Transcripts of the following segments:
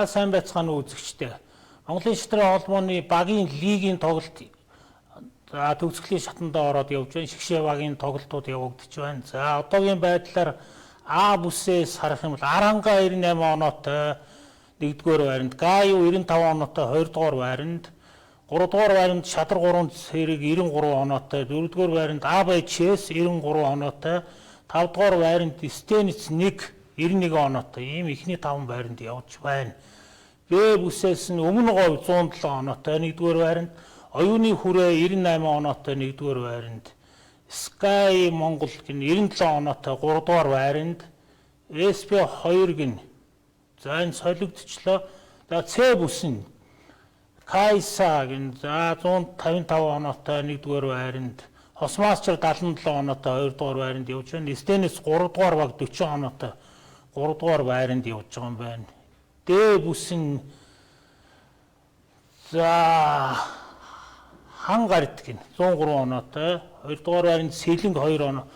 За сайн байцгаана уу үзэгчдээ. Монголын шатрын холбооны багийн лигийн тоглолт за төгсгөлийн шатандаа ороод явж байна. Шигшээ багийн тоглолтууд явагдаж байна. За одоогийн байдлаар А бүсээс харах юм бол Аранга 98 оноотой 1-р байранд, Гаю 95 оноотой 2-р байранд, 3-р байранд Шадар 3 цэрэг 93 оноотой, 4-р байранд АБЧС 93 оноотой, 5-р байранд Стенец 1 91 оноотой ийм ихний 5 байранд явж байна. Б бүсээс нь Өмнө говь 107 оноотой 1-р байранд, Оюуны хүрээ 98 оноотой 1-р байранд, Sky Монгол гин 97 оноотой 3-р байранд, SP 2 гин за энэ солигдчихлоо. За С бүс нь Кайса гин за 155 оноотой 1-р байранд, Хосмасчер 77 оноотой 2-р байранд явж байна. Стенес 3-р баг 40 оноотой 3-р байранд явж байгаа юм байна. Д бүс нь за Хангарт гин 103 оноотой 2-р байранд Сэлэнг 2 оноо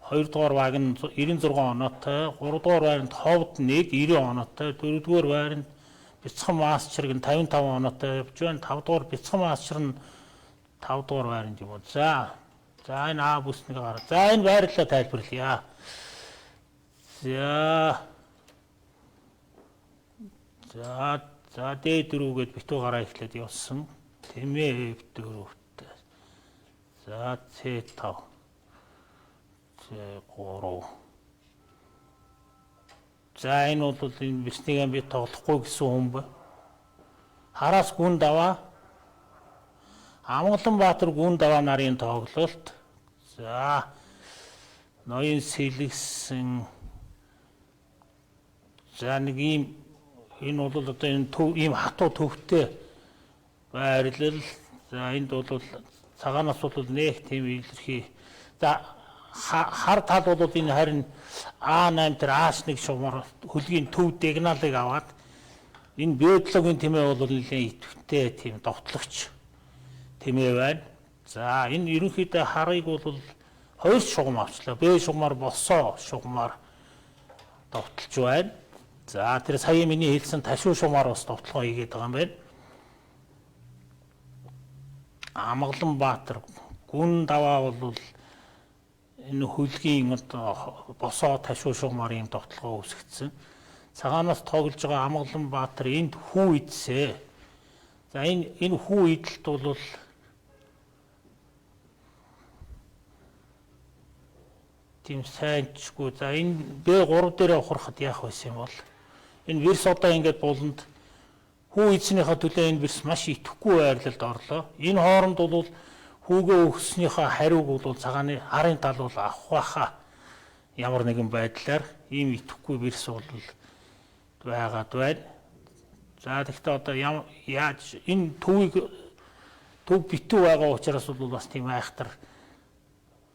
2-р баг нь 96 оноотой 3-р байранд Ховд 1 90 оноотой 4-р байранд Бяцхан Масчер гин 55 оноотой явж байна. 5-р Бяцхан Масчер нь 5-р байранд юм уу. За энэ А бүснийг гараа. За энэ байрлалаа тайлбарлая. За D4-гээд битүү гараа эхлээд явсан. Тэмээ F4-тэй. За C5. C3. За энэ бол энэ биснийг би тоглохгүй гэсэн хүн ба. Хараас гүн даваа. Амгаланбаатар гүн даваа нарын тоглолт. За ноён сэлгэсэн. За нэг ийм энэ бол одоо энэ ийм хатуу төвтэй байрлал. За энд бол цагаанаас бол нэг тийм илэрхий. За хар тал бол энэ харин А8 дээр А1 шугамар хөлгийн төв дигналыг аваад энэ биологийн тэмээ бол нэлээд идэвхтэй тийм довтлогч тэмээ байна. За энэ ерөнхийдөө харыг бол хоёр шугам авчлаа. Б шугамар босоо шугамар довтлж байна. За тэр сая миний хэлсэн ташуу шугамар бас довтлогоо хийгээд байгаа юм байна. Амгаланбаатар гүн даваа бол энэ хөлгийн босоо ташуу шугамарын довтлогоо үүсгэсэн. Цагаанаас тоглож байгаа Амгаланбаатар энд хүү идсэ. За энэ хүү идэлт бол тийм сайнчгүй. За энэ Б3 дээр ухрахад яах байсан юм бол энэ вирус одоо ингээд буланд хүү идснийхаа төлөө энэ вирус маш итгэхгүй байрлалд орлоо. Энэ хооронд бол хүүгээ өгснийхаа хариуг бол цагааны арын тал бол авах байхаа ямар нэгэн байдлаар ийм итгэхгүй вирус бол байгаад байна. За тэгэхдээ одоо яаж энэ төв битүү байгаа учраас бол бас тийм айхтар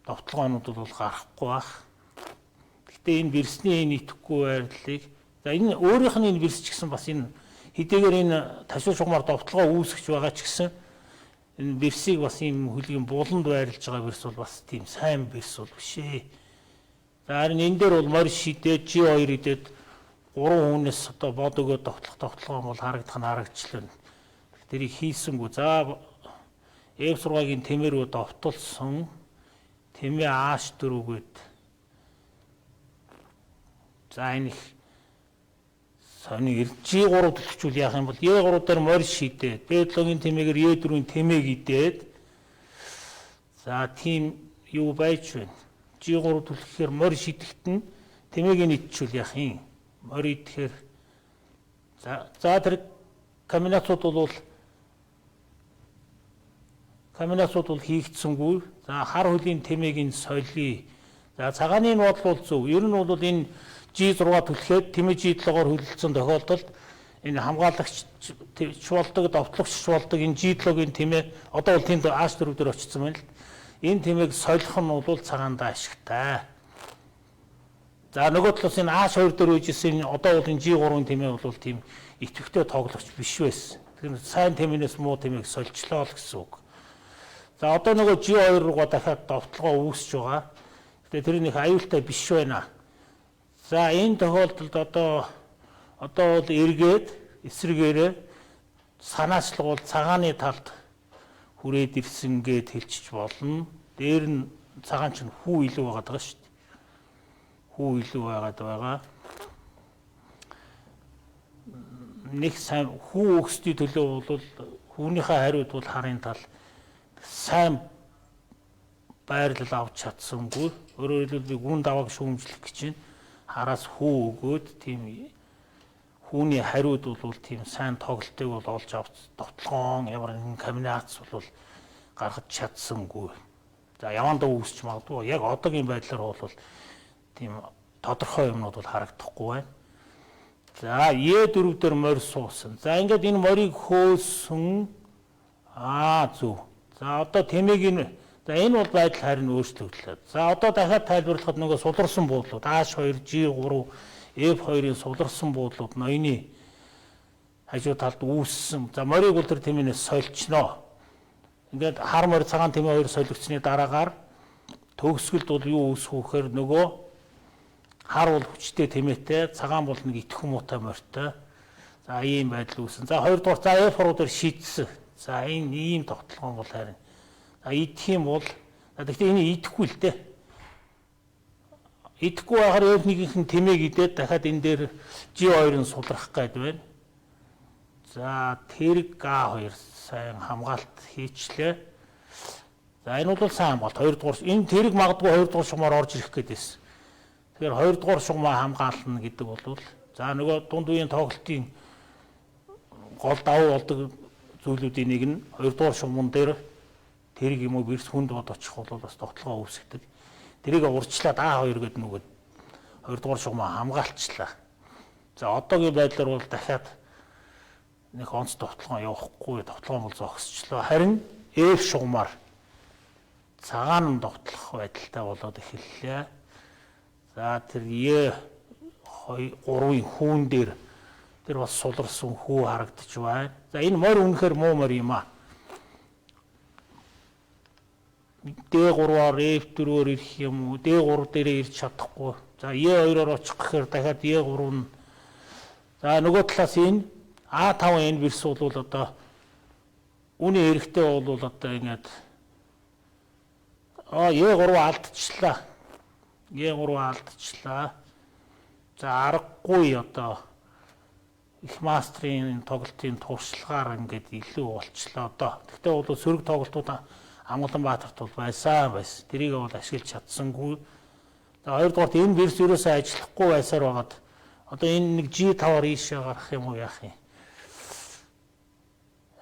довтлогоонууд бол гарахгүй байх. Гэхдээ энэ вирусны энэ итгэхгүй байрлалыг за энэ өөрийнх нь энэ вирус ч гэсэн бас энэ хэдийгээр энэ ташуу шугамар довтлогоо үүсгэж байгаа ч гэсэн энэ вирусыг бас ийм хөлгийн буланд байрлаж байгаа вирус бол бас тийм сайн вирус бол биш ээ. За харин энэ дээр бол морь шидээд G2 идээд 3 хүнээс одоо бод өгөө довтлогоо бол харагдах нь харагдчихлаа. Тэрийг хийсэнгүү. За F6-гийн тэмээрөө довтолсон тэмээ H4-гээд за энэ сони G3 төлөвчүүл яах юм бол E3 дээр морь шидээд B7-гийн тэмээгээр E4-ийн тэмээг идээд за тийм юу байж байна. G3 төлөхээр морь шидэхт нь тэмээг нь идчихвэл яах юм. Морь идэхээр за тэр комбинацууд бол хийгдсэнгүй. За хар хөлийн тэмээг нь солио. За цагааны нь бол зөв. Ер нь бол энэ G6 түлхээд тэмээ G7-оор хөлөлдсөн тохиолдолд энэ хамгаалагч болдог, довтлогч болдог энэ G7-гийн тэмээ одоо бол тэнд H4 дээр очсон байна л. Энэ тэмээг солих нь бол цагаандаа ашигтай. За нөгөө талаас энэ H2 дээр үжсэн одоо бол энэ G3-ийн тэмээ бол тийм идэвхтэй тоглогч биш байсан. Тэгэхээр сайн тэмээнээс муу тэмээг сольчлоо л гэсэн үг. За одоо нөгөө G2 руугаа дахиад довтлогоо үүсэж байгаа. Тэгээ тэр нэг аюултай биш байна. За энэ тохиолдолд одоо бол эргээд эсрэгээрээ санаачлал бол цагааны талд хүрээд ирсэн гэд хэлчих болно. Дээр нь цагаан чинь хүү илүү байгаад байгаа шүү дээ. Хүү илүү байгаад байгаа. Нэг сайн хүү өгсдийн төлөө бол хүүнийхээ хариуд бол харын тал сайн байрлал авч чадсангүй. Өөрөөр хэлбэл би гүн давааг шүүмжлэх гэж чинь хараас хүү өгөөд тийм хүүний хариуд бол тийм сайн тоглолтыг бол олж авч довтлогоон ямар нэгэн комбинац бол гаргаж чадсангүй. За явандаа үүсч магадгүй. Яг одоогийн байдлаар бол тийм тодорхой юмнууд бол харагдахгүй байна. За Е4 дээр морь суусан. За ингээд энэ морийг хөөсөн зөв. За одоо тэмээг за энэ бол байдал харин өөрчлөгдлөө. За одоо дахиад тайлбарлахад нөгөө суларсан буудлууд H2, G3, F2-ын суларсан буудлууд ноёны хажуу талд үүссэн. За морийг бол тэр тэмээнээс сольчноо. Ингээд хар морь цагаан тэмээ хоёр солигдсны дараагаар төгсгөлд бол юу үүсэх вэхээр нөгөө хар бол хүчтэй тэмээтэй, цагаан бол нэг итгэх муутай морьтой. За ийм байдал үүсэн. За хоёрдугаар за F2 дээр шийдсэн. За энэ ийм тогтолгоон бол харин идэх юм бол гэхдээ энэ идэхгүй л дээ. Идэхгүй байхаар F1-ийн тэмээг идээд дахиад энэ дээр G2-ын сулрах гээд байна. За тэрэг A2 сайн хамгаалт хийчлээ. За энэ бол сайн хамгаалт. Хоёрдугаар энэ тэрэг магадгүй хоёрдугаар шугамаар орж ирэх гээд байсан. Тэгэхээр хоёрдугаар шугамаа хамгаална гэдэг бол за нөгөө дунд үеийн тоглолтын гол давуу болдог зүйлүүдийн нэг нь хоёрдугаар шугамн дээр тэрэг юм уу бэрс хүнд бод очих бол бас тогтолгоо үүсгдэг. Тэрийг урьдчилаад А2 гэдэг нөгөө хоёрдугаар шугамаа хамгаалчлаа. За одоогийн байдлаар бол дахиад нэг онц тогтолгоо явахгүй, тогтолгоо бол зогсчлоо. Харин F шугамаар цагаан тогтлох байдалтай болоод эхэллээ. За тэр Е3-ын хүүн дээр тэр бас суларсан хүү харагдаж байна. За энэ морь үнэхээр муу морь юм аа. D3-аар F4-өөр ирэх юм уу? D3 дээрээ ирч чадахгүй. За E2-оор очих гэхээр дахиад E3 нь за нөгөө талаас энэ A5 энэ бэрс бол одоо үүний эрэхтэй бол одоо ингээд E3 алдчихлаа. E3 алдчихлаа. За аргагүй одоо их мастрын тоглолтын туршлагаар ингээд илүү болчлоо одоо. Гэхдээ бол сөрөг тоглолтууд Амгаланбаатарт бол байсан. Тэрийг бол ашиглаж чадсангүй. За хоёрдугаарт энэ бэрс ерөөсөө ажиллахгүй байсаар байгаад одоо энэ нэг G5-аар ийшээ гарах юм уу яах юм?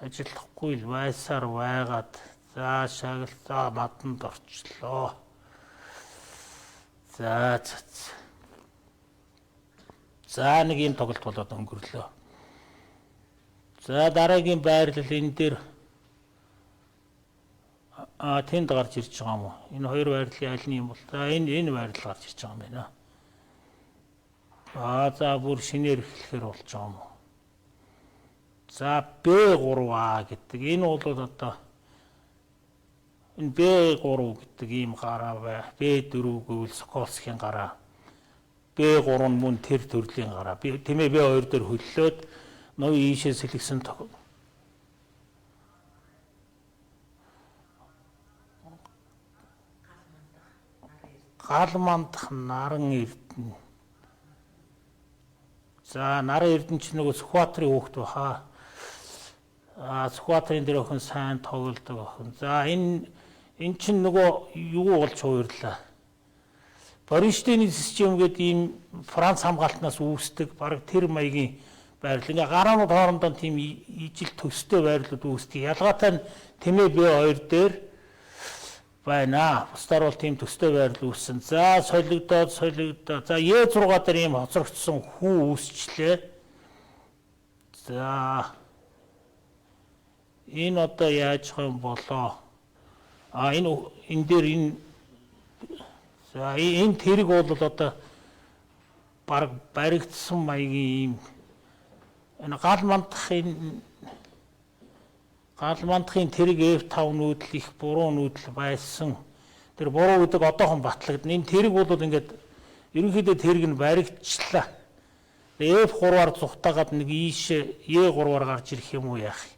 Ажиллахгүй л байсаар байгаад за шагалцаа маданд орчлоо. За нэг юм тоглолт болоод өнгөрлөө. За дараагийн байрлал энэ дээр тэнд гарч ирж байгаа юм уу? Энэ хоёр байрлалын аль нь юм бол? За энэ байрлал гарч ирж байгаа юм байна. За бүр шинээр эхлэхээр болж байгаа юм уу? За B3A гэдэг энэ бол одоо энэ B3 гэдэг ийм гараа бай. B4 гэвэл Соколскийн гараа. B3 нь мөн тэр төрлийн гараа. Тэмээ B2 дээр хөллөөд нөө ийшээ сэлгсэн галмандах наран эрдэнэ. За наран эрдэнэ ч нөгөө Сүхбаатарын хүүхэд баха. Сүхбаатарын дээр охин сайн тоглодог охин. За энэ чинь нөгөө юу болж хуваарлаа. Борнштейний систем гэдэг ийм Франц хамгаалтнаас үүсдэг баг тэр маягийн байрлал. Ингээ гараанууд хоорондоо тийм ижил төстэй байрлалууд үүсдэг. Ялгаатай нь тэмээ B2 дээр байна. Бусдаар бол тийм төстэй байрлал үүссэн. За солигдоод. За E6 дээр ийм хоцрогдсон хүү үүсчлээ. За энэ одоо яаж юм болоо? Энэ дээр энэ за энэ тэрэг бол одоо баг баригдсан маягийн ийм энэ галмандахын тэрэг F5 нүүдэл их буруу нүүдэл байсан. Тэр буруу гэдэг одоохон батлагдана. Энэ тэрэг бол ингээд ерөнхийдөө тэрэг нь баригдчихлаа. F3-аар зүхтагаад нэг ийшээ E3-аар гарч ирэх юм уу яах юм.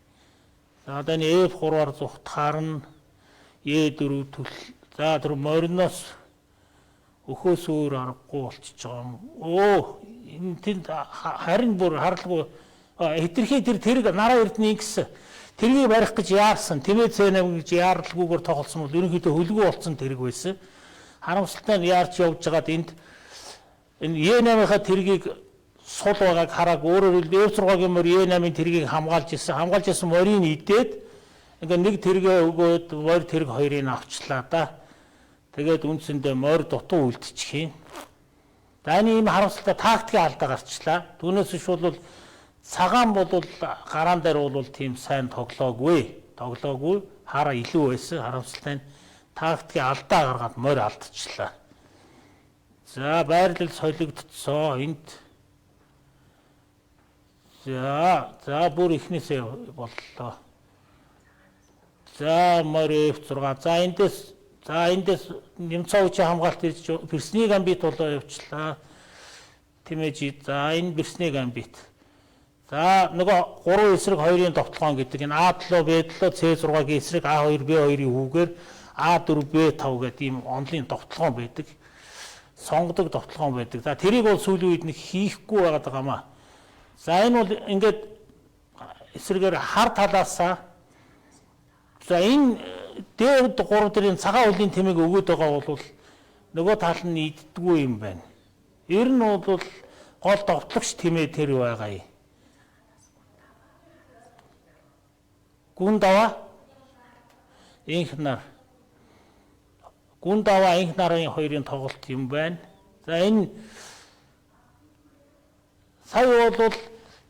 За одоо энэ F3-аар зүхтахаар нь E4 төл. За тэр мориноос өхөөс өөр аргагүй болчихж байгаа юм. Энэ тэнд харин бүр харалгүй хэтэрхий тэрэг нараа эрдний ингэсэн. Тэргийг барих гэж яарсан. Тэмээ C8 гэж яаралгүйгээр тоглосон бол ерөнхийдөө хөлгүй болсон тэрэг байсан. Харамсалтай нь яарч явж байгаад энд энэ E8-ийнхаа тэргийг сул байгааг хараад өөрөөр хэлбэл F6-гийн морь E8-ийн тэргийг хамгаалж исэн морийг идээд ингээ нэг тэргээ өгөөд морь тэрэг хоёрыг авчлаа да. Тэгээд үндсэндээ морь дутуу үлдчих юм. За энэ ийм харамсалтай тактикийн алдаа гарчлаа. Түүнээс биш бол цагаан бол гараан дээр бол тийм сайн тоглоогүй. Хараа илүү байсан. Харамсалтай нь тактикийн алдаа гаргаад морь алдчихлаа. За байрлал солигдсон энд. За бүр ихнээсээ боллоо. За морь F6. За эндээс нэмцоочи хамгаалт ирж Персний гамбит болоо явчлаа. Тэмээж. За энэ Персний гамбит. За нөгөө 3 эсрэг 2-ын товтлогоо гэдэг энэ A7 B7 C6-гийн эсрэг A2 B2-ийн хүүгээр A4 B5 гэдэг ийм онлын товтлогоо байдаг. Сонгодог товтлогоо байдаг. За тэрийг бол сүүлийн үед нэг хийхгүй байгаад байгаамаа. За энэ бол ингээд эсрэгээр хар талаасаа за энэ дээд 3 дэрийн цагаан хөлийн тэмээг өгөөд байгаа бол нөгөө тал нь иддэггүй юм байна. Ер нь бол гол довтлогч тэмээ тэр байгаа юм. Гүн даваа инх нарын хоёрын тоглолт юм байна. За энэ сая бол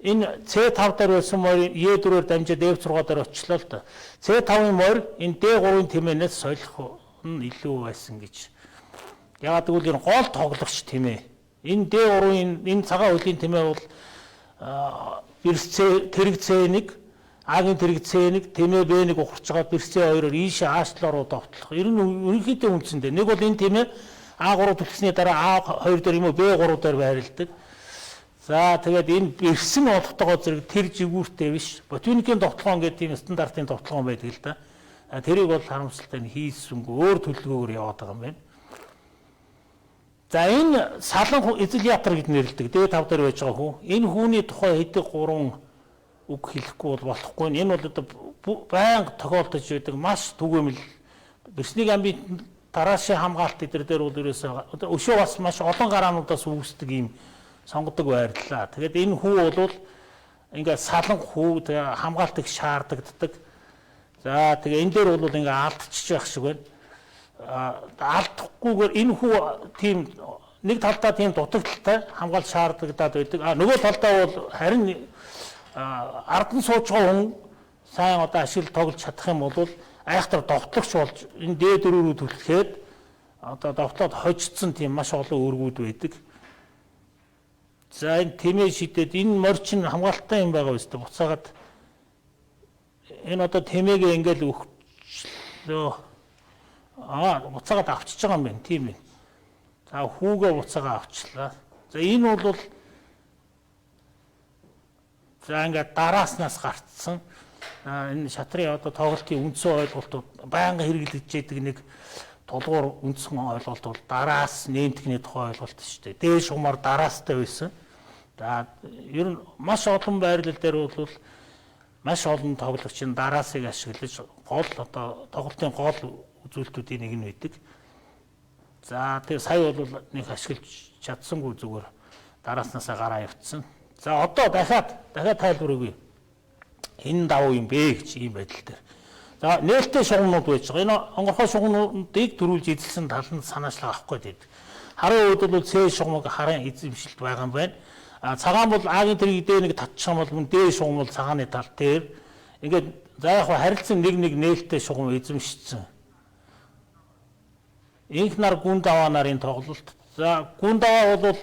энэ C5 дээр байсан морь E4-оор дамжаад F6 дээр очлоо л да. C5-ын морь энэ D3-ын тэмээнээс солих нь илүү байсан гэж. Яагаад гэвэл энэ гол тоглогч тэмээ. Энэ D3-ын энэ цагаан хөлийн тэмээ бол тэрэг C1, А-гийн тэрэг C1, тэмээ B1 ухарч байгаа Берс C2-оор ийшээ А7 руу довтлох. Ер нь ерөнхийдөө үндсэндээ нэг бол энэ тэмээ А3 төлсний дараа А2 дээр юм уу B3 дээр байрладаг. За тэгээд энэ Берсэн олготойгоо зэрэг тэр жигүүртэй биш. Ботаникийн довтлогоо гэдэг тийм стандартын довтлогоо байдаг л да. Тэрийг бол харамсалтай нь хийсэнгүй өөр төлөвлөгөөр яваад байгаа юм байна. За энэ салан изолятор гэж нэрлэдэг. D5 дээр байж байгаа хүн. Энэ хүүний тухай хэдэг 3 үг хэлэхгүй бол болохгүй. Энэ бол одоо байнга тохиолдож байдаг маш түгээмэл Берсний гамбит тараашийн хамгаалт эдэр дээр бол ерөөсөө өшөө бас маш олон гараануудаас үүсдэг юм сонгодог байрлалаа. Тэгээд энэ хүү бол ингээд салан хүү хамгаалтыг шаарддаг. За тэгээ энэ дээр бол ингээд алдчих байх шиг байна. Алдахгүйгээр энэ хүү тийм нэг талдаа тийм дутагдaltaй хамгаалт шаардлагадаад байдаг. Нөгөө талдаа бол харин ардан сууж байгаа хүн сайн одоо ашиг тоглож чадах юм бол айхтар довтлогч болж энэ D4 рүү түлхэхэд одоо довтлоод хожигдсон тийм маш олон өргүүд байдаг. За энэ тэмээ шидэд энэ морь чинь хамгаалалттай юм байгаа үстэй буцаагаад энэ одоо тэмээгээ ингээл өгчлөө. Буцаагаад авчиж байгаа юм байна тийм ээ. За хүүгээ буцаагаа авчлаа. За энэ бол за ингээд дарааснаас гарцсан энэ шатрын одоо тоглолтын үндсэн ойлголтууд байнга хэрэглэж яадаг нэг тулгуур үндсэн ойлголт бол дараас нэмтгэний тухай ойлголт шүү дээ. Дээш умаар дараастай байсан. За ер нь маш олон байрлал дээр бол маш олон тоглогч нь дараасыг ашиглаж гол одоо тоглолтын гол үзүүлэлтүүдийн нэг нь байдаг. За тэгээ сая бол нэг ашиглаж чадсангүй зүгээр дарааснасаа гараа явцсан. За одоо дахиад тайлбар өгье. Энэ давуу юм бэ гэж ийм байдал дээр. За нээлттэй шугамнууд байж байгаа. Энэ онгорхой шугамнуудыг төрүүлж эзэлсэн тал нь санаачлага авах гээд байдаг. Харын үед бол C шугамыг харын эзэмшилт байгаа юм байна. Цагаан бол А-гийн тэрэг дээр нэг татчих юм бол мөн D шугам бол цагааны тал дээр ингээд за яг харилцан нэг нээлттэй шугам эзэмшсэн. Инх нар гүн даваа нарын тоглолт. За гүн даваа бол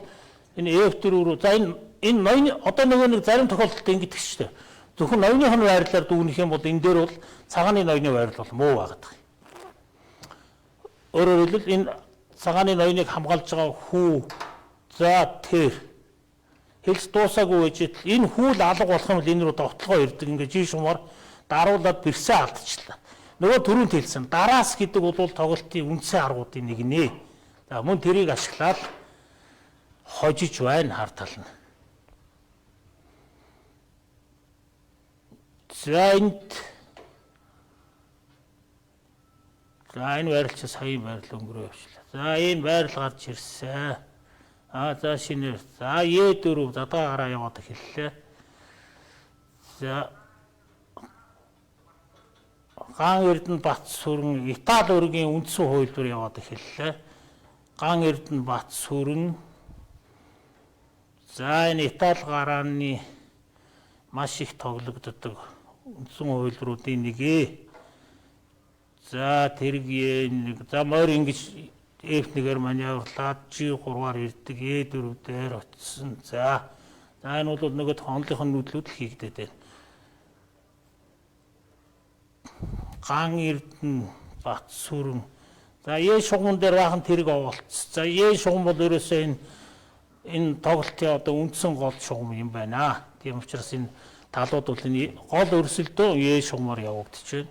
энэ F4 рүү за энэ ноёны одоо нэг зарим тохиолдолд ингэдэг шүү дээ. Зөвхөн ноёныхын байрлалаар дүүнэх юм бол энэ дээр бол цагааны ноёны байрлал бол муу байгаад байгаа. Өөрөөр хэлбэл энэ цагааны ноёныг хамгаалж байгаа хүү за тэр хэлж дуусаагүй байж энэ хүүл алга болох юм бол энэ рүү довтлогоо ирдэг. Ингээд жин шумаар даруулаад бэрсээ алдчихлаа. Нөгөө түрүүнд хэлсэн дараас гэдэг бол тоглолтын үндсэн аргуудын нэг нэ. За мөн тэрийг ашиглаад хожиж байна хар тал нь. За энэ байрлал саяын байрлал өнгөрөө явчлаа. За энэ байрлал гарч ирсэн. За шинээр. За Е4 задгаа гараа яваад эхэллээ. За Ган Эрдэнэ Батсүрэн Итали өргийн үндсэн хувилбар яваад эхэллээ. Ган Эрдэнэ Батсүрэн. За энэ Итали гарааны маш их тоглогддог үндсэн хувилбаруудын нэг. За тэрэг за морь ингэж F1-ээр маневрлаад G3-аар ирдэг E4 дээр очсон. За энэ бол нөгөө хонлынхын нүдлүүд л хийгдээд байна. Ган Эрдэнэ Батсүрэн. За Е шугам дээр баахан тэрэг оволцсон. За Е шугам бол ерөөсөө энэ тоглолтын одоо үндсэн гол шугам юм байна. Тийм учраас энэ талууд бол энэ гол өрсөлдөө Е шугамаар явагдаж байна.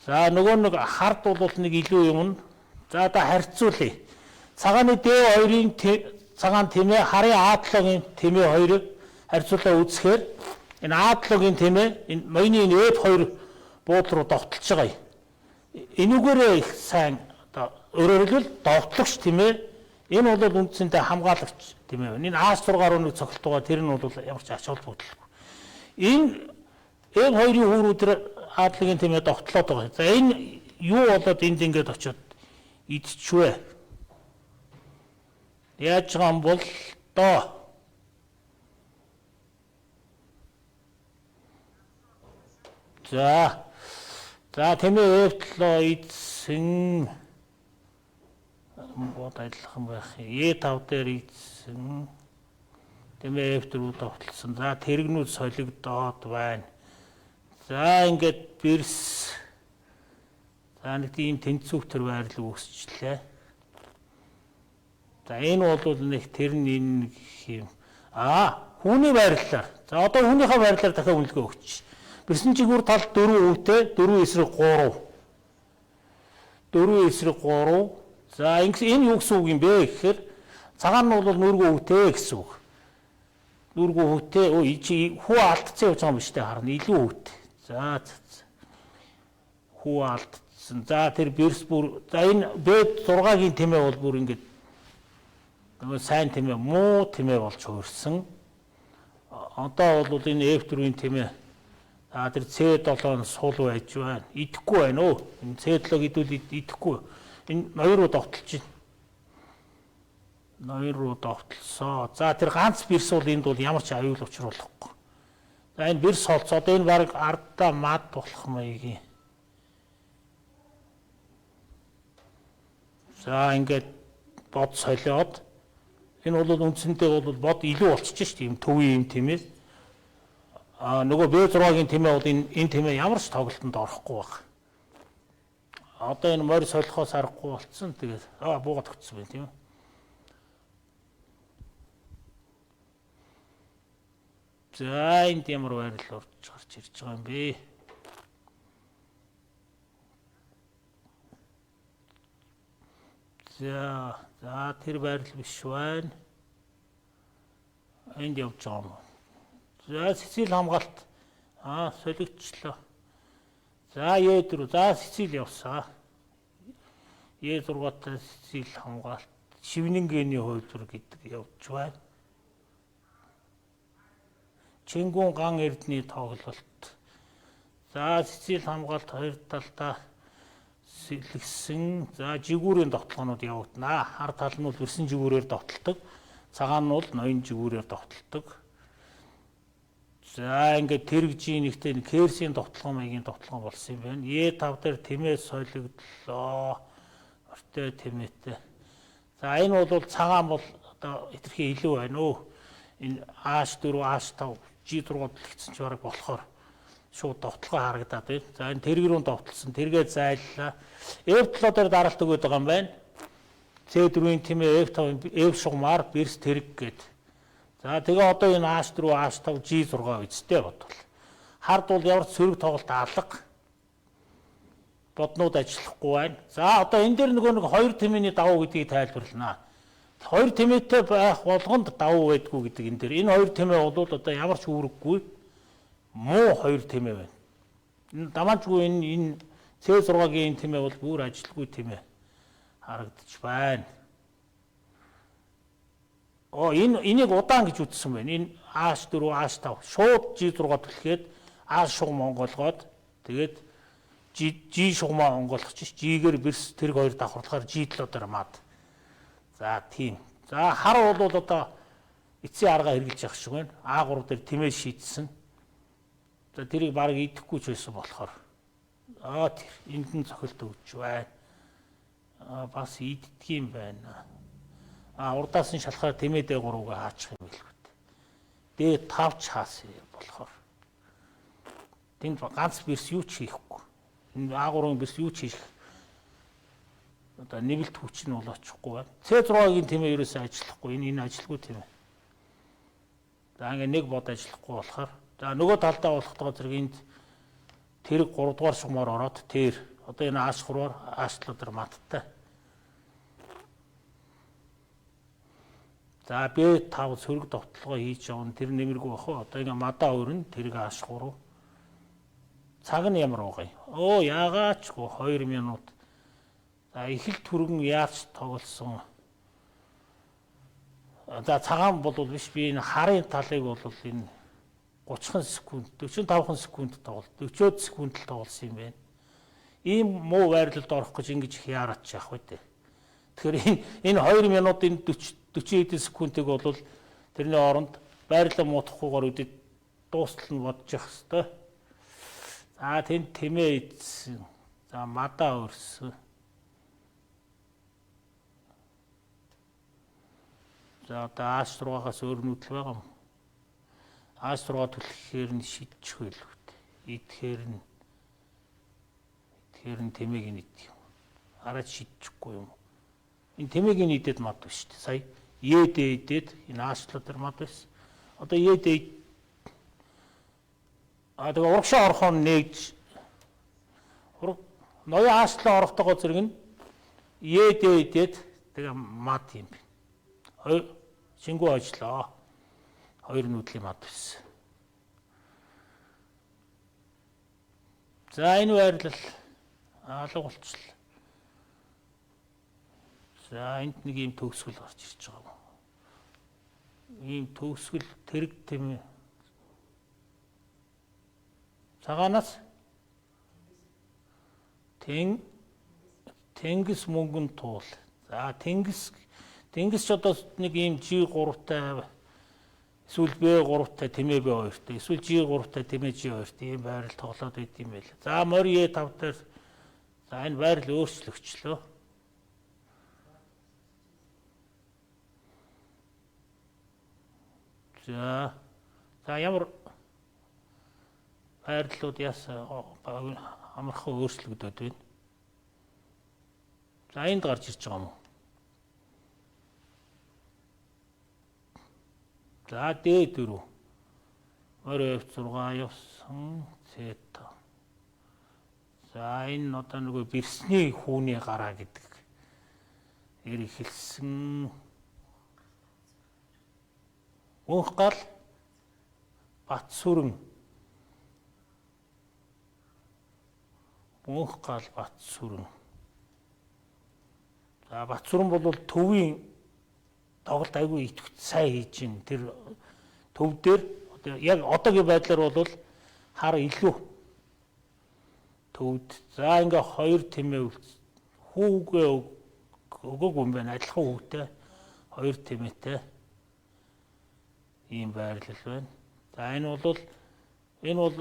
За нөгөө нэг хард бол нэг илүү юм. За одоо харьцуулъя. Цагааны D2-ын цагаан тэмээ харын А7-ын тэмээ хоёрыг харьцуулаа үзэхээр энэ А7-ын тэмээ энэ моёны F2 буудлын руу довтолж байгаа юм. Энүүгээрээ их сайн одоо өөрөөр хэлбэл довтлогч тэмээ. Энэ бол үндсэндээ хамгаалагч тэмээ байна. Энэ А6 руу нэг цогцолт байгаа тэр нь бол ямар ч ач холбогдолгүй. Энэ F2-ын хүүрүүдээр А7-ын тэмээ довтлоод байгаа. За энэ юу болоод энд ингэж очиод идчихвэ. Яаж байгаа юм бол доо. За тэмээ F7 идсэн. Бод адилхан байх. E5 дээр идсэн. Тэмээ F4 довтлсон. За тэрэгнүүд солигдоод байна. За ингээд бэрс. За нэг тийм тэнцвүүтэр байрлал үүсчлээ. За энэ бол нэг тэр нь нэг юм. Хүүний байрлалаар. За одоо хүнийхээ байрлалаар дахиад үнэлгээ өгч. Бэрсэн чигүүр тал 4 өвтэй 4 эсрэг 3. 4 эсрэг 3. За энэ юу гэсэн үг юм бэ гэхээр цагаан нь бол нүргүү өвтэй гэсэн үг. Нүргүү өвтэй чи хүү алдцсан явж байгаа юм биш үү харна илүү өвтэй. За хүү алдцсан. За тэр бэрс бүр за энэ B6-гийн тэмээ бол бүр ингэж нөгөө сайн тэмээ муу тэмээ болж хуурсан. Одоо бол энэ F4-ийн тэмээ тэр C7-ын сул байж байна. Идэхгүй байна уу? Энэ C7-ыг идвэл идэхгүй. Энэ ноёр руу довтолж байна. Ноёр руу довтолсоо. За тэр ганц бэрс бол энд бол ямар ч аюул учруулахгүй. За энэ бэрс холцоо одоо энэ баг ардаа мад болох маягийн. За ингээд бод солиод энэ бол үндсэндээ бол бод илүү болчихж шүү дээ. Ийм төвийн юм тэмээ. Нөгөө B6-гийн тэмээ бол энэ тэмээ ямар ч тоглолтод орохгүй баг. Одоо энэ морь солихоос аргагүй болцсон. Тэгээд буугаад өгсөн байна тийм үү? За энд ямар байрлал орж гарч ирж байгаа юм бэ? За тэр байрлал биш байна. Энд явж байгаа юм. За Сицил хамгаалт солигдчихлоо. За Е4 за Сицил явсаа. Е6-тай Сицил хамгаалт Шивнингэний хувилбар гэдэг явж байна. Чингүн Ган Эрдэнэ тоглолт. За Сицил хамгаалт хоёр талдаа сэлгсэн. За жигүүрийн довтлогонууд явагдана. Хар тал нь бол бэрсэн жигүүрээр довтолдог. Цагаан нь бол ноён жигүүрээр довтолдог. За ингээд тэрэгжийн нэгтэй Керсийн довтлогон маягийн довтлогон болсон юм байна. Е5 дээр тэмээ солигдлоо. Ортой тэмээтэй. За энэ бол цагаан бол одоо хэтэрхий илүү байна уу? Энэ H4, H5, G6-д тэгсэн ч бараг болохоор шууд довтлогоо харагдаад байна. За энэ тэрэг рүү довтлсон. Тэргээ зайллаа. F7 дээр даралт өгöd байгаа юм байна. C4-ийн тэмээ F5, F шугамаар бэрс тэрэг гээд. За тэгээ одоо энэ H4, H5, G6 үсттэй бодвол хард бол ямар ч сөрөг тоглолт алга боднууд ажиллахгүй байна. За одоо энэ дээр нэг хоёр тэмээний давуу гэдгийг тайлбарлана. Хоёр тэмээтэй байх болгонд давуу байдгүй гэдэг энэ дээр. Энэ хоёр тэмээ бол одоо ямар ч үүрэггүй муу хоёр тэмээ байна. Энэ дамаажгүй энэ C6-гийн энэ тэмээ бол бүр ажилгүй тэмээ харагдаж байна. Энийг удаан гэж үзсэн байна. Энэ H4, H5 шууд G6 түлхээд А шугам онгоолгоод тэгээд G шугамаа онгоолгоч ш. G-гээр бэрс тэрэг хоёр давхарлахаар G7 дээр мад. За тийм. За хар бол одоо эцсийн арга хэрэгжилж явах шиг байна. А3 дээр тэмээ шийдсэн. За тэрийг баг идэхгүй ч байсан болохоор тэр энд нь цохилт өгч байна. Бас иддэг юм байна. Урдаас нь шалахаар тэмээ D3-г хаачих юм билгүй. D5 ч хаасан болохоор тэнд ганц бэрс юу ч хийхгүй. Энэ А3-ын бэрс юу ч хийх одоо нэвэлт хүч нь бол очихгүй байна. C6-гийн тэмээ ерөөсөө ажиллахгүй. Энэ ажилгүй тэмээ. За ингээ нэг бод ажиллахгүй болохоор за нөгөө талдаа болохдоо зэрэг энд тэрэг 3 дугаар шугамаар ороод тэр одоо энэ H3-аар H7 дээр маттай. За B5 сөрөг довтлогоо хийж явна. Тэр нэмэргүй бахаа. Одоо ингээ мадаа өрн тэрэг H3. Цаг нь ямар байгаа юм? Яагаачгүй 2 минут. За эхэлт түргэн яаж тоглосон. За цагаан бол биш би энэ харын талыг бол энэ 30 секунд, 45 секунд тоглолт, 40 секунд л тоглосон юм байна. Ийм муу байрлалд орох гэж ингэж их яараач яах вэ дээ. Тэгэхээр энэ 2 минут энэ 40 хэдэн секундыг бол тэрний оронд байрлал муудахгүйгээр үдэд дуустал нь бодож явах хэрэгтэй. За тэнд тэмээ идсэн. За мадаа өрсөн. За одоо H6-аас өөр нүүдэл байгаа юм. H6 түлхэхээр нь шидчих байлгүй. Идэхээр нь тэмээг нь идэх юм. Араад шидчихгүй юм. Энэ тэмээг нь идээд мад биш шүү дээ. Сая ед идээд энэ H7 дээр мад байсан. Одоо ед тэгээ урагшаа орохоор нэгж ноён H7 орохдогоо зэрэг нь ед идээд тэгээ мад юм байна. Шингүү ажиллаа. 2 нүүдлийн мад байсан. За энэ байрлал алга болчихлоо. За энд нэг юм төгсгөл гарч ирж байгаа юм. Ийм төгсгөл тэрэг тэмээ. Цагаанаас тэнгис мөнгөн туул. За тэнгис ч одоо нэг ийм G3-тай эсвэл B3-тай тэмээ B2-тай эсвэл G3-тай тэмээ G2-тай ийм байрал тоглоод байт юм байл. За морь E5 дээр за энэ байрал өөрчлөгчлөө. За ямар байрлалууд яасан амархан өөрчлөгдөд байна. За энд гарч ирж байгаа юм. За D4 морь F6 явсан Z. За энэ одоо нөгөө бэрсний хүүний гараа гэдэг нэр ихэлсэн. Мөнх гал бат сүрэн. Мөнх гал бат сүрэн. За бат сүрэн бол төвийн тоглолт айгүй идэвхтэй сайн хийж гин. Тэр төв дээр яг одоогийн байдлаар бол хар илүү төвд. За ингээ 2 тэмээ хүүгээ өгөөгүй юм байна. Адилхан хүүтэй 2 тэмээтэй ийм байрлал байна. За энэ бол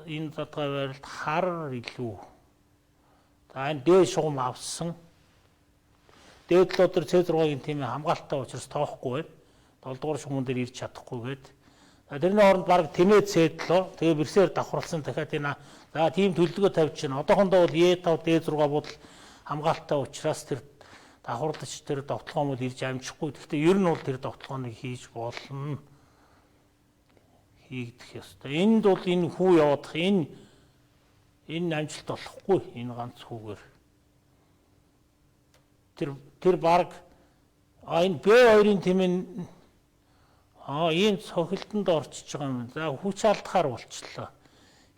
энэ задгай байралд хар илүү. За энэ D шугам авсан. D7 дээр C6-гийн тэмээ хамгаалалттай учраас тоохгүй байна. 7 дугаар шугамн дээр ирж чадахгүйгээд. Тэрний оронд баг тэмээ C7 тэгээ бэрсээр давхарлсан дахиад энэ за тийм төлөвлөгөө тавьж байна. Одоохондоо бол E5 D6 бол хамгаалалттай учраас тэр давхарлагч тэр довтлогоо бол ирж амжихгүй. Гэхдээ ер нь бол тэр довтлогооныг хийж болно. хийгдэх ёстой. Энд бол энэ хүү явуудах энэ амжилт болохгүй энэ ганц хүүгээр. Тэр баг энэ Б2-ын тэмээ ийм цохилтонд орчиж байгаа юм. За хүч алдахаар болчихлоо.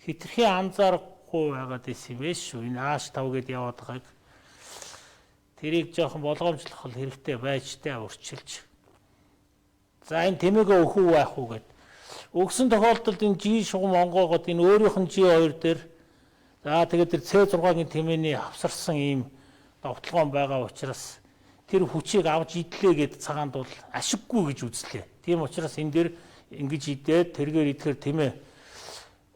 Хитрхи анзаарахгүй байгаад исэн юм биш шүү. Энэ H5 гэдээ яваад байгааг тэрийг жоохон болгоомжлох хэрэгтэй байж таа урчилж. За энэ тэмээгээ өхөө байх уу гэд. Өгсөн тохиолдолд энэ G шугам онгоогод энэ өөрийнх нь G2 дээр за тэгээд тэр C6-гийн тэмээний авсарсан ийм довтлогоон байгаа учраас тэр хүчийг авч идлээ гэд цагаанд бол ашиггүй гэж үзлээ. Тийм учраас энэ дээр ингэж идээд тэргээр идэхээр тэмээ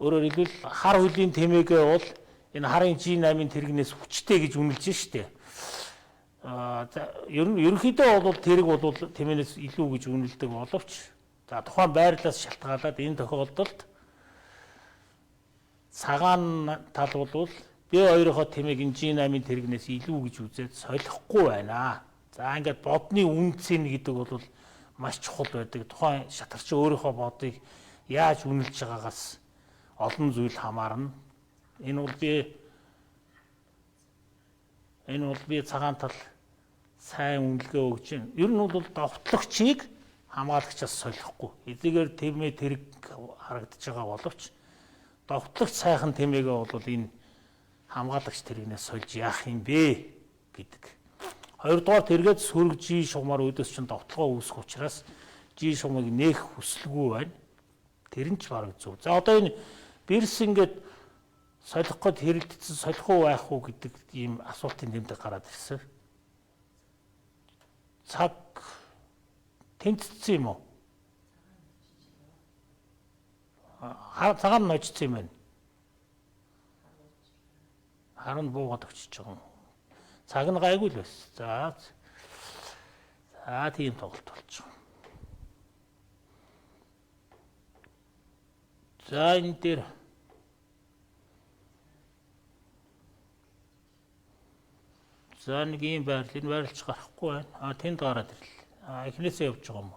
өөрөөр хэлбэл хар хөлийн тэмээгээ бол энэ харын G8-ын тэрэгнээс хүчтэй гэж үнэлж штэ. Ерөнхийдөө бол тэрэг бол тэмээнээс илүү гэж үнэлдэг боловч за тухайн байрлалаас шалтгаалаад энэ тохиолдолд цагаан тал бол Б2-ийнхоо тэмээг энэ G8-ын тэрэгнээс илүү гэж үзээд солихгүй байна. За ингээд бодны үнцэн гэдэг бол маш чухал байдаг. Тухайн шатарч өөрийнхөө бодыг яаж үнэлж байгаагаас олон зүйл хамаарна. Энэ бол би цагаан тал сайн үнэлгээ өгч байна. Ер нь бол довтлогчийг хамгаалагчаас солихгүй. Эдгээр тэмээ тэрэг харагдаж байгаа боловч довтлогч сайхан тэмээгээ бол энэ хамгаалагч тэрэгнээс сольж яах юм бэ гэдэг. Хоёрдугаар тэргээд сөрөг G шугамар өөдөөс чинь довтлогоо үүсэх учраас G шугамыг нээх хүсэлгүй байна. Тэр нь ч бараг зөв. За одоо энэ бирс ингээд солих гээд хэрэлдсэн солих уу байх уу гэдэг ийм асуултын тэмдэг гараад ирсэн. Цаг тэнцсэн юм уу? Цагаан ножсон юм байна. Харин буугаад очиж байгаа юм. Цаг нь гайгүй л байсан. За тийм тоглолт болж байгаа. За энэ дээр за нэг юм байрлал энэ байрлалч гарахгүй байна. Тэнд гараад ирлээ. Эхнээсээ явж байгаа юм.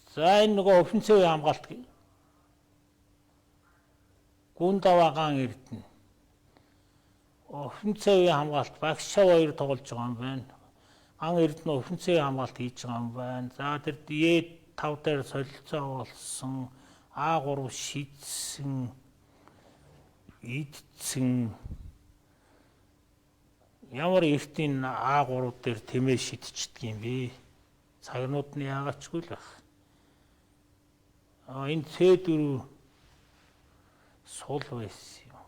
За энэ нөгөө офенсивын хамгаалт Гундавагаан Эрдэнэ. Офенсивын хамгаалт Багшаа 2 тоглож байгаа юм байна. Ан Эрдэнэ офенсивын хамгаалт хийж байгаа юм байна. За тэр Е5 дээр солилцоо болсон. А3 шидсэн идсэн ямар эртний А3 дээр тэмээ шидчихдэг юм бэ? Цагнууд нь яагаачгүй л байх. Энэ C4 сул байсан юм.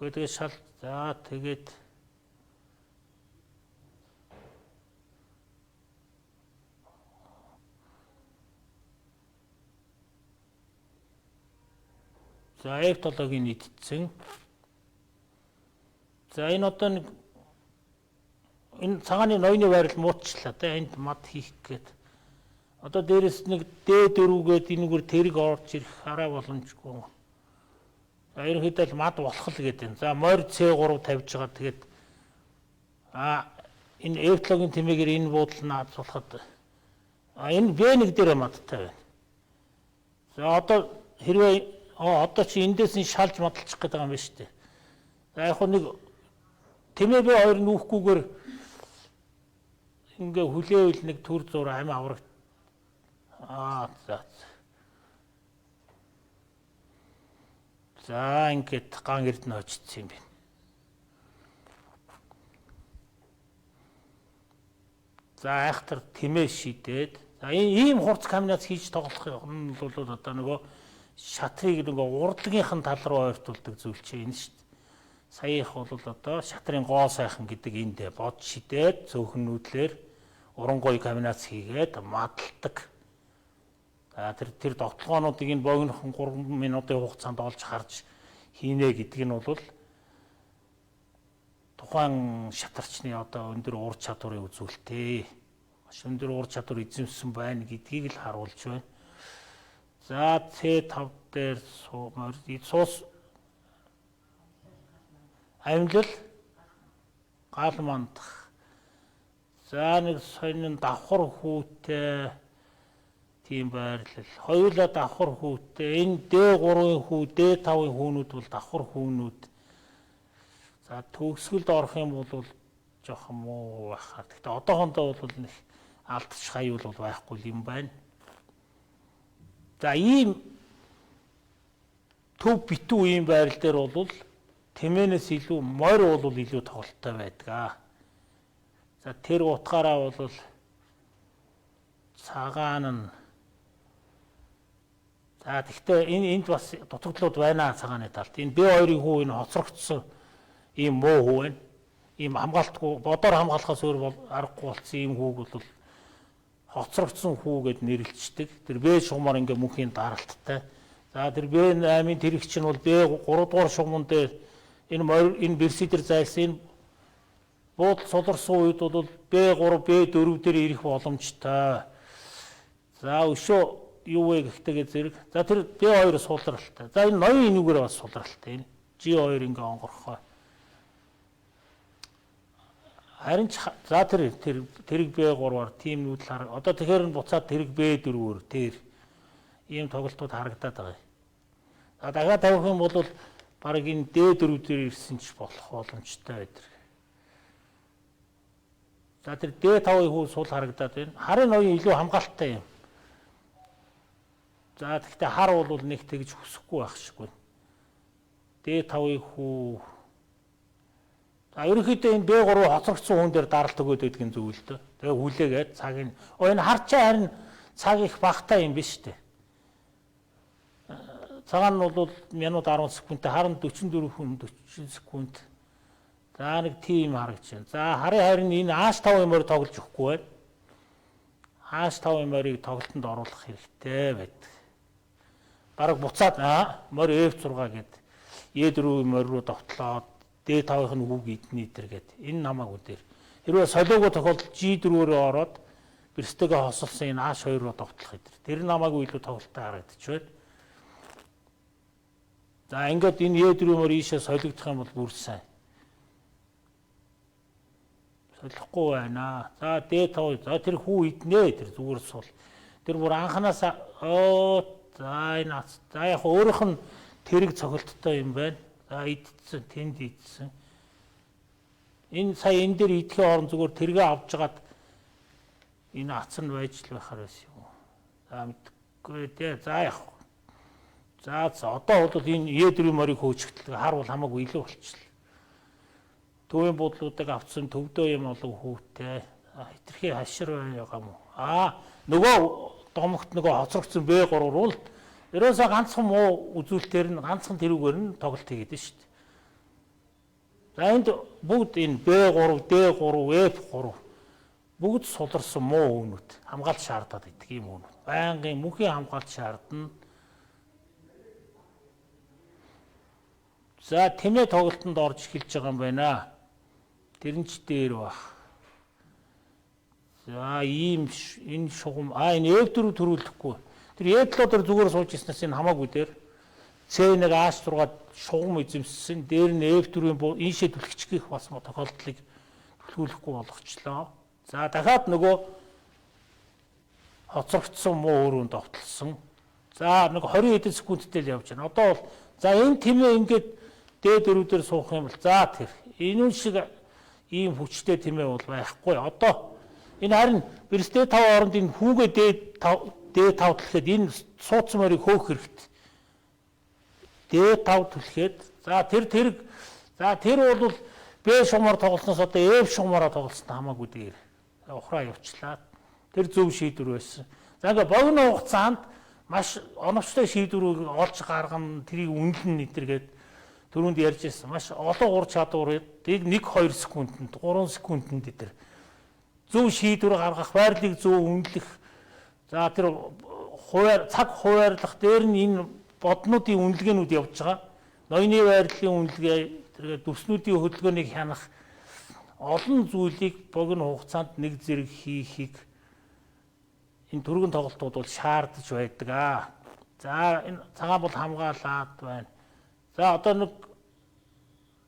Гэхдээ шал за тэгээд за F7-гийн идсэн. За энэ одоо нэг энэ цагааны ноёны байрал муутчлаа да энд мад хийх гээд. Одоо дээрэс нэг D4-гээд энэгээр тэрэг орж ирэх арай боломжгүй. За ерөнхийдөө л мад болох л гээд байна. За морь C3 тавьж байгаа. Тэгээд энэ F7-гийн тэмээгээр энэ буудал наад болоход энэ B1 дээр мадтай байна. За одоо хэрвээ одоо чи эндээс нь шалж мадалчих гээд байгаа юм байна шүү дээ. За яг нэг тэмээ B2 нүүхгүйгээр ингээ хүлээвэл нэг төр зур амь аврагт. За ингээд ган Эрдэнэ очсон юм байна. За айхтар тэмээ шидээд за ийм хурц комбинац хийж тоглох юм бол одоо нөгөө шатрыг нөгөө урдлагийнхэн тал руу ойртуулдаг зүйл чинь энэ шүү дээ. Саяих бол одоо шатрын гоо сайхан гэдэг энд бод шидээд цөөхөн нүүдлэр урангой комбинац хийгээд мадалдаг. Тэр довтлогоонуудыг энэ богинохон 3 минутын хугацаанд олж харж хийнэ гэдэг нь бол тухайн шатарчны одоо өндөр ур чадварын үзүүлэлтээ. Маш өндөр ур чадвар эзэмсэн байна гэдгийг л харуулж байна. За C5 дээр суус амьлал гал мандах. За нэг сонин давхар хүүтэй Тийм байрлал. Хоёулаа давхар хүүтэй. Энэ D3-ын хүү, D5-ын хүүнүүд бол давхар хүүнүүд. За төгсгөлд орох юм бол жоохон муу байхаа. Гэхдээ одоохондоо бол нэг алдчих хаюул бол байхгүй юм байна. За ийм төв битүү ийм байрал дээр бол тэмээнээс илүү морь бол илүү тоглолттой байдаг. За тэр утгаараа бол цагаан нь за гэхдээ энд бас дутагдлууд байна цагааны талд. Энэ B2-ын хүү энэ хоцрогдсон ийм муу хүү байна. Ийм хамгаалтгүй бодоор хамгаалахаас өөр бол аргагүй болсон ийм хүүг бол хоцрогдсон хүү гэд нэрлэлцдэг. Тэр B шугамар ингээ мөнхийн даралттай. За тэр B8-ын тэрэг чинь бол B3 дугаар шугамн дээр энэ берсидер зайлсан энэ буудал суларсан үед бол B3, B4 дээр ирэх боломжтой. За өшөө юу вэ гэхдээ зэрэг. За тэр B2 сулралтай. За энэ ноён энүүгээр бас сулралтай. Энэ G2 ингээ онгорхоо. Харин за тэрэг B3-аар тийм нүүдэл хараг. Одоо тэгэхээр нь буцаад тэрэг B4-өөр тэр ийм тоглолтууд харагдаад байгаа. За дахиад тавих юм бол баг энэ D4 дээр ирсэн ч болох боломжтой байдаг. За тэр D5-ын хүү сул харагдаад байна. Харын ноён илүү хамгаалттай юм. За гэхдээ хар бол нэг тэгж хүсэхгүй байх шиггүй. D5-ын хүү ерөнхийдөө энэ B3 хоцрогдсон хүн дээр даралт өгөөд байдгийн зүйл л дөө. Тэгээ хүлээгээд цагийн энэ харчаа харин цаг их багтаа юм биш үү? Цагаан нь бол минут 10 секундтэй харин 44 хүн 40 секунд. За нэг тийм харагдаж байна. За харин энэ H5 морь тоглож өгөхгүй байна. H5 морийг тоглолтод оруулах хэрэгтэй байдаг. Бараг буцаад морь F6 гээд E4 морь руу довтлоод D5-ын хүүг иднэ гэдэг. Энэ намаагүй дээр. Хэрвээ солиогоо тохиолдолд G4-өөрөө ороод берстэйгээ хосолсон энэ H2 руу довтлох гэдэг. Тэр намаагүй илүү тоглолттой харагдаж байна. За ингээд энэ E4 мөр ийшээ солигдох юм бол бүр сайн. Солихгүй байна. За D5 за тэр хүү иднэ тэр зүгээр сул. Тэр бүр анханаас за энэ за яг өөрийнх нь тэрэг цохилттой юм байна. За идсэн тэнд идсэн. Энэ сая энэ дээр идэхийн орон зүгээр тэргээ авчгаад энэ ац нь байж л байхаар байсан юм. За мэдгүй дээ. За яг. За одоо бол энэ E4 морийг хөөчихлээ. Хар бол хамаагүй илүү болчихлоо. Төвийн буудлуудыг авцсан төвдөө юм олон хүүтэй. Хитрхи хашир байгаа юм уу? Нөгөө домогт нөгөө хоцрогдсон B3 руу л ерөөсөө ганцхан муу үзүүлэлтээр нь ганцхан тэрүүгээр нь тоглолт хийгээд шүү дээ. За энд бүгд энэ B3, D3, F3 бүгд суларсан муу үнүүд хамгаалт шаардаад байдаг юм үнүүд. Байнгын мөнхийн хамгаалт шаардна. За тэмээ тоглолтод орж эхэлж байгаа юм байна. Тэр нь ч дээр баг. За ийм энэ шугам энэ F4 төрүүлэхгүй. Тэр F7 дээр зүгээр сууж ирснээс энэ хамаагүй дээр C1 H6 шугам эзэмссэн. Дээр нь F4-ийн ийшээ түлхчихгийх бас тохиолдлыг түлхүүлэхгүй болгочлоо. За дахиад нөгөө хоцрогдсон муу өрөөнд довтлсон. За нэг 20 хэдэн секундтэй л явж байна. Одоо бол за энэ тэмээ ингээд D4 дээр суух юм бол за тэр энэ шиг ийм хүчтэй тэмээ бол байхгүй. Одоо энэ харин берстэй 5 оронд энэ хүүгээ D5 түлхэд энэ суудсан морийг хөөх хэрэгтэй. D5 түлхэд за тэр бол B шугамаар тоглосноос одоо F шугамаараа тоглосон хамаагүй дээр ухраа явуулчлаа. Тэр зөв шийдвэр байсан. За ингээ богино хугацаанд маш оновчтой шийдвэрийг олж гаргана, тэрийг үнэлнэ нэтэргээд түрүүнд ярьж байсан. Маш олон ур чадварыг 1-2 секундэд, 3 секундэд дээр зөв шийдвэр гаргах, байрлалыг зөв үнэлэх. За тэр цаг хуваарлах дээр нь энэ боднуудын үнэлгээнүүд явж байгаа. Ноёны байрлалын үнэлгээ, тэргээ дүрснүүдийн хөдөлгөөнийг хянах олон зүйлийг богино хугацаанд нэг зэрэг хийхийг энэ түргэн тоглолтууд бол шаардж байдаг. За энэ цагаан бол хамгаалаад байна. За одоо нэг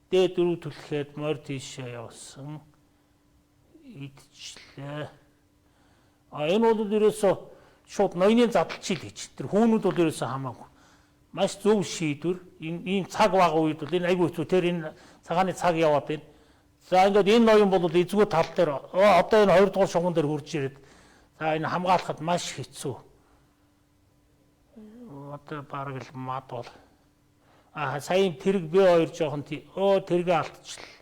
D4 түлхээд морь тийшээ явсан. Идчихлээ. Энэ бол ерөөсөө шууд ноёны задлчил гэж. Тэр хүүнүүд бол ерөөсөө хамаагүй. Маш зөв шийдвэр. Ийм цаг бага үед бол энэ айгүй хэцүү. Тэр энэ цагааны цаг яваад байна. За ингээд энэ ноён бол эзгүй тал дээр одоо энэ 2 дугаар шугам дээр хурж ирээд за энэ хамгаалахад маш хэцүү. Одоо бараг л мад бол сая тэрэг B2 жоохон тэргээ алдчихлаа.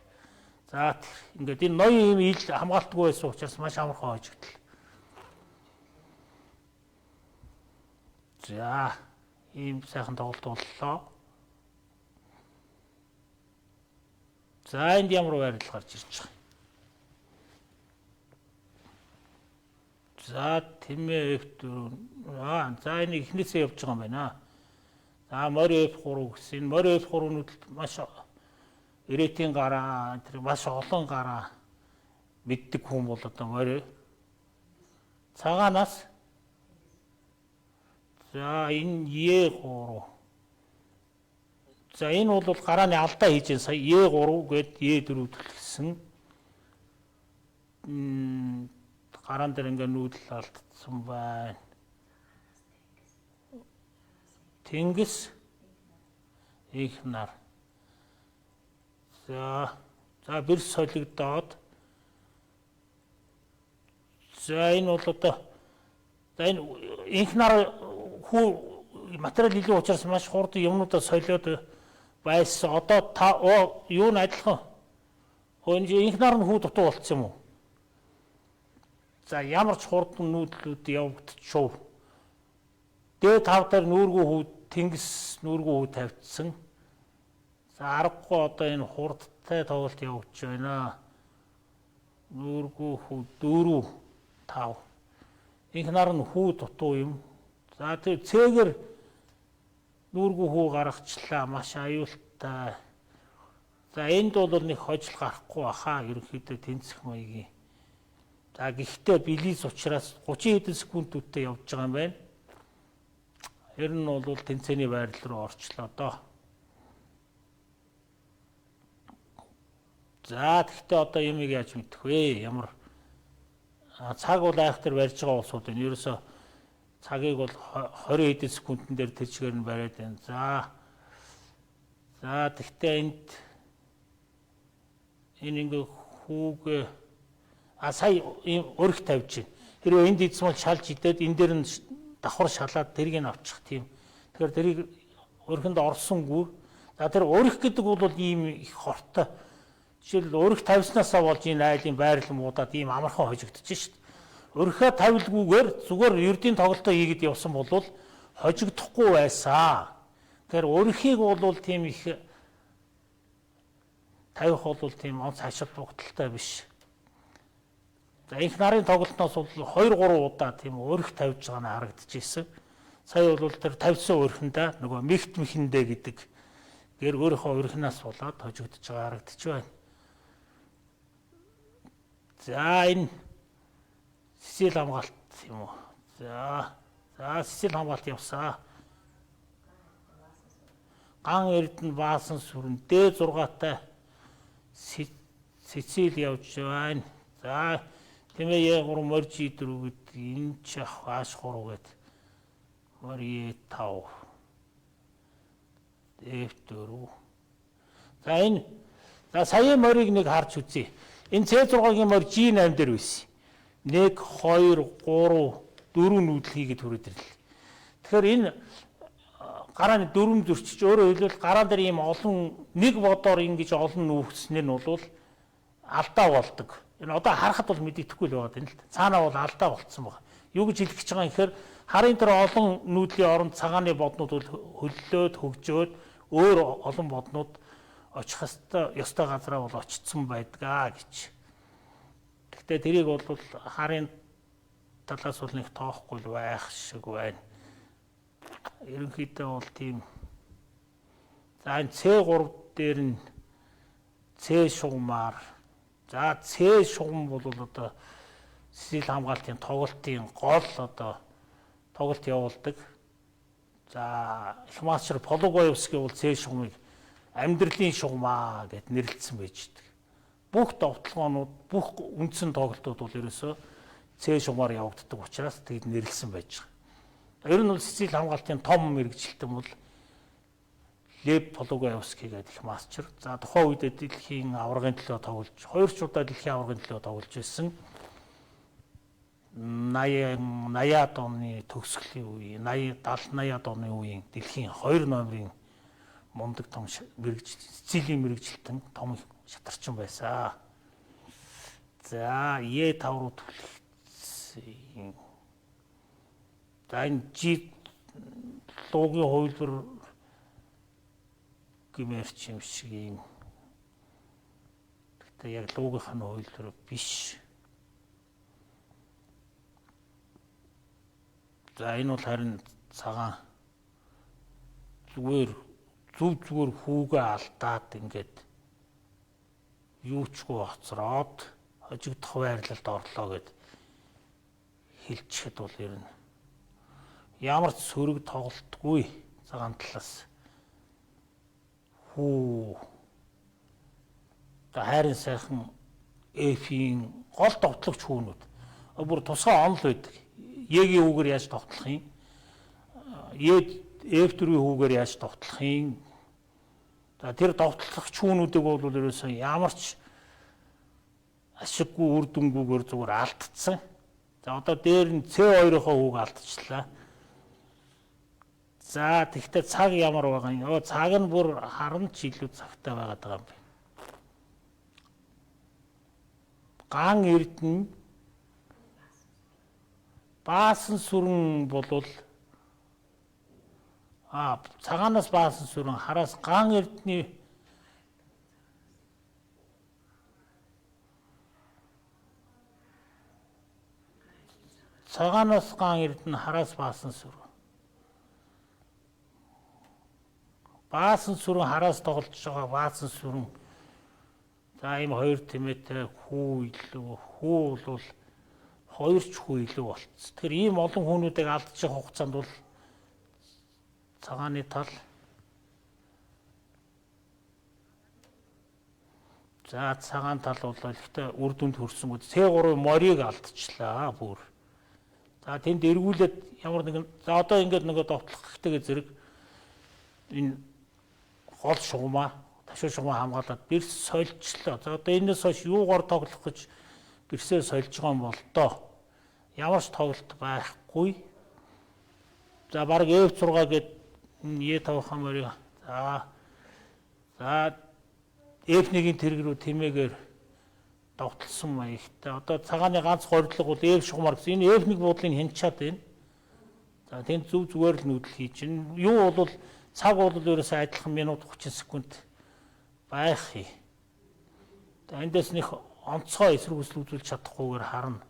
За ингээд энэ ноён юм ил хамгаалтгүй байсан учраас маш амархан хожигдл. За ийм сайхан тоглолт боллоо. За энд ямар байрлал гарч ирж байгаа. За тэмээ F4. За энэ эхнээсээ явж байгаа юм байна. За морь F3 гэсэн. Морь F3-нууд маш ирээтийн гараа, тэр маш олон гараа мэддэг хүн бол одоо морь. Цагаанаас за энэ E3. За энэ бол гарааны алдаа хийж энэ сая E3 гээд E4 төлсөн. Гараан дээр ингээ нүүдэл алдсан байна. Тэнгис их нар. За бэрс солигдоод. За энэ бол одоо за энэ инх нар хүү материал илүү учраас маш хурдан юмнуудаа солиод байсан. Одоо юу н адилхан. Хөөж инх нар нь хүү дутуу болцсон юм уу? За ямар ч хурдан нүүдлүүд явагдчихв. D5 дээр нүүргүү хүү тэнгис нүүргүү хүү тавьчихсан. За аргагүй одоо энэ хурдтай тоглолт явагдаж байна. Нүүргүү хүү 4 5. Инх нар нь хүү дутуу юм. За тэр цэгээр нүүргүү хүү гаргачлаа маш аюултай. За энд бол нэг хожил гарахгүй баха ерөнхийдөө тэнцэх маягийн. За гэхдээ билис учраас 30 хэдэн секундүүдтэй явж байгаа юм байна. Ер нь бол тэнцээний байрлал руу орчлоо доо. За гэхдээ одоо юмыг яаж мэдэх вэ? Ямар цаг бол айхтар барьж байгаа улсууд энэ ерөөсөө цагийг бол 20 хэдэн секундын дээр тэжгээр нь бариад байна. За тэгтээ энд энэ ингээ хүүгээ сая өрх тавьж байна. Хэрвээ энд идсэн бол шалж идээд энэ дээр нь давхар шалаад тэрийг нь авчих тийм. Тэгэхээр тэрийг өрхөнд орсонгүй. За тэр өрх гэдэг бол ийм их хортой. Жишээл өрх тавьснаасаа болж энэ айлын байрлал муудаад ийм амархан хожигдчих шүү дээ. Өрхөө тавилгүйгээр зүгээр ердийн тоглолтоо хийгээд явсан бол хожигдохгүй байсан. Тэгэхээр өрхийг бол тийм их тавих бол тийм онц хашид бугталтай биш. За их нарын тоглолтноос бол 2-3 удаа тийм өрх тавьж байгаа нь харагдчихсэн. Сая бол тэр тавьсан өрхөндөө нөгөө мэхэндээ гэдэг гэр өөрийнхөө өрхнээс болоод хожигдож байгаа харагдчих байна. За энэ сисэл хамгаалт юм уу? За сисэл хамгаалт явсаа. Ган эрдэнэ баасан сүрэн D6-тай сисэл явж байна. За тэмээ E3 морь G4 гэдэг энэ ч H3 гэдэг морь E5 F4. За энэ сая морийг нэг харж үзье. Энэ C6-гийн морь G8 дээр байсан. 1 2 3 4 нүүдэл хийгээд хүрээд ирлээ. Тэгэхээр энэ гарааны дөрвөн зөрчиж өөрөөр хэлбэл гараан дээр ийм олон нэг бодоор ингэж олон нүүгснээр нь бол алдаа болдог. Энэ одоо харахад бол мэддэхгүй л байгаа юм л. Цаанаа бол алдаа болцсон байна. Юу гэж хэлэх гэж байгаа юм гэхээр харын дээр олон нүүдлийн оронд цагааны боднууд бол хөллөөд хөгжөөд өөр олон боднууд очих ёстой газараа бол очсон байдгаа гэж. Гэхдээ тэрийг бол харын талаас бол нэг тоохгүй байх шиг байна. Ерөнхийдөө бол тийм. За энэ C3 дээр нь C шугамаар. За C шугам бол одоо сисэл хамгаалтын тоглолтын гол одоо тоглолт явуулдаг. За их мастер Пологоевский бол C шугамыг амьдралын шугамаа гэд нэрлэлсэн байж байгаа. Бүх довтлогоонууд, бүх үндсэн тоглолтууд бол ерөөсөө C шугамаар явагддаг учраас тэгэд нэрлэлсэн байж байгаа. Ер нь бол Сицили хамгаалтын том мэрэгчлэлтэн бол Лев Пологоевский гэдэг их мастер. За тухайн үед дэлхийн аваргын төлөө тоглож, 2 ч удаа дэлхийн аваргын төлөө тоглож байсан. 80-аад оны төгсгөлийн үеийн 70-80-аад оны үеийн дэлхийн 2 номерын мундаг том Сицилийн мэрэгчлэлтэн том шатарчин байсан. За Е5 руу түлхсэн. За энэ G луугийн хувилбар гэмээрч юм шиг юм. Гэтэ яг луугийнх нь хувилбар биш. За энэ бол харин цагаан зүгээр хүүгээ алдаад ингээд юучгүй хоцроод хожигдох байрлалд орлоо гэд хэлчихэд бол ер нь ямар ч сөрөг тоглолтгүй цагаан талаас хайрын сайхан F-ийн гол тоглогч хүүнүүд бүр тусгай онл байдаг. Е-ийн хүүгээр яаж тоглох юм? F4-ийн хүүгээр яаж тоглох юм? За тэр тоглогч хүүнүүдийг бол ерөөсөө ямар ч ашиггүй үр дүнгүйгээр зүгээр алдцсан. За одоо дээр нь C2-ийнхоо хүүг алдчихлаа. За тэгтээ цаг ямар байгаа юм? Цаг нь бүр харан ч илүү цагтай байгаад байгаа юм байна. Ган эрдэнэ баасан сүрэн болвол цагаанаас баасан сүрэн хараас ган эрдэнэ цагаанаас ган эрдэнэ хараас баасан сүрэн. Баасан сүрэн хараас тоглож байгаа баасан сүрэн. За ийм 2 тэмээтэй хүү бол 2 ч хүү илүү болцсон. Тэгэхээр ийм олон хүүнүүдийг алдчих хугацаанд бол цагааны тал. За цагаан тал бол ихтэй үр дүнд хүрсэнгүүд C3 морийг алдчихлаа бүр. За тэнд эргүүлээд ямар нэгэн за одоо ингээд нөгөө довтлох гэхдээ зэрэг энэ гол шугамаа ташуу шугамаа хамгаалаад бэрс сольчлоо. За одоо энэс хойш юугаар тоглох гэж бэрсээ сольж байгаа юм бол доо. Ямар ч тоглолт байхгүй. За баг F6 гээд Е5 хамаарыг за F1-ийн тэрэг рүү тэмээгээр довтлсон маягтай. Одоо цагааны ганц гордлого бол F шугамар гэсэн. Энэ F1 буудлыг хянчаад байна. За тэнд зүгээр л нүүдэл хийж байна. Юу бол цаг бол ерөөсөө адилхан минут 30 секунд байх юм. Эндээс нэг онцгой эсрэг хүсэл үзүүлж чадахгүйгээр харна.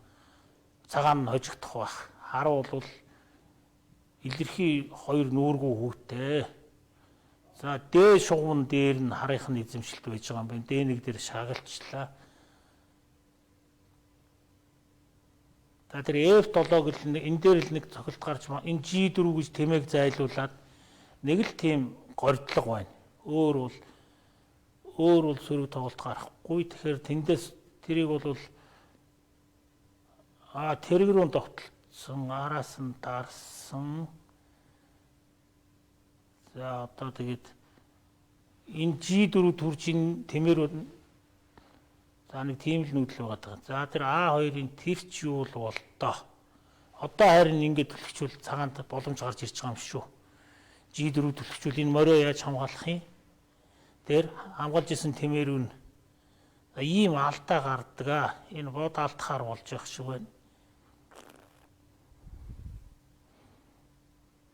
Цагаан нь хожигдох байх. Харуу бол илэрхий 2 нүүргүй хүүтэй. За D шугам дээр нь харынхны эзэмшилт байж байгаа юм байна. D1 дээр шагалчлаа. За тэр F7 гэл энэ дээр л нэг цохилт гарч энэ G4 гэж тэмээг зайлуулад нэг л тийм гордлого байна. Өөр бол сөрөг тоглолт гарахгүй. Тэгэхээр тэндээс тэрийг бол тэрэг рүү довтлсон, араас нь дарсан. За одоо тэгээд энэ G4 төржин тэмээр за нэг тийм л нүүдэл байгаа. За тэр A2-ын тэрч юу бол доо. Одоо харин ингэж төлөвчүүл цагаанд боломж гарч ирж байгаа юм шүү. G4 төлөвчүүл энэ морио яаж хамгаалах юм? Тэр хамгаалж исэн тэмээрүүн ийм алдаа гардаг. Энэ бод алдахаар болж явах шиг байна.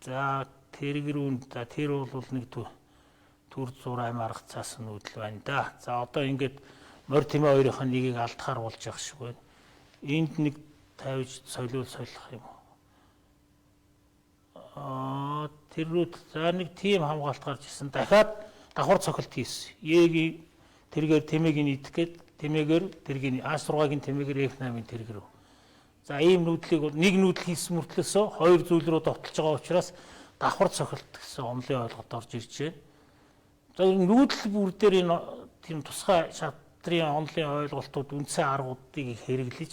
За тэргэрүүн за тэр бол нэг төр зураг арга цаас нүүдэл байна да. За одоо ингээд морь тэмээ хоёрын нэгийг алдахаар болж явах шиг байна. Энд нэг тавьж солих юм. Тэрүүд за нэг тим хамгаалт гарч ирсэн. Дахиад давхар цохилт хийсэн. Е-гийн тэргээр тэмээгийн идэх гээд тэмээгээр тэргийн А6-гийн тэмээгээр F8-ийн тэрэг рүү. За ийм нүүдлийг бол нэг нүүдэл хийсэн мөртлөөсөө 2 зүйл рүү довтолж байгаа учраас давхар цохилт гэсэн онлын ойлголт орж ирж байна. За нүүдэл бүр дээр энэ тийм тусгай шатрын онлын ойлголтууд үндсэн аргуудыг хэрэглэж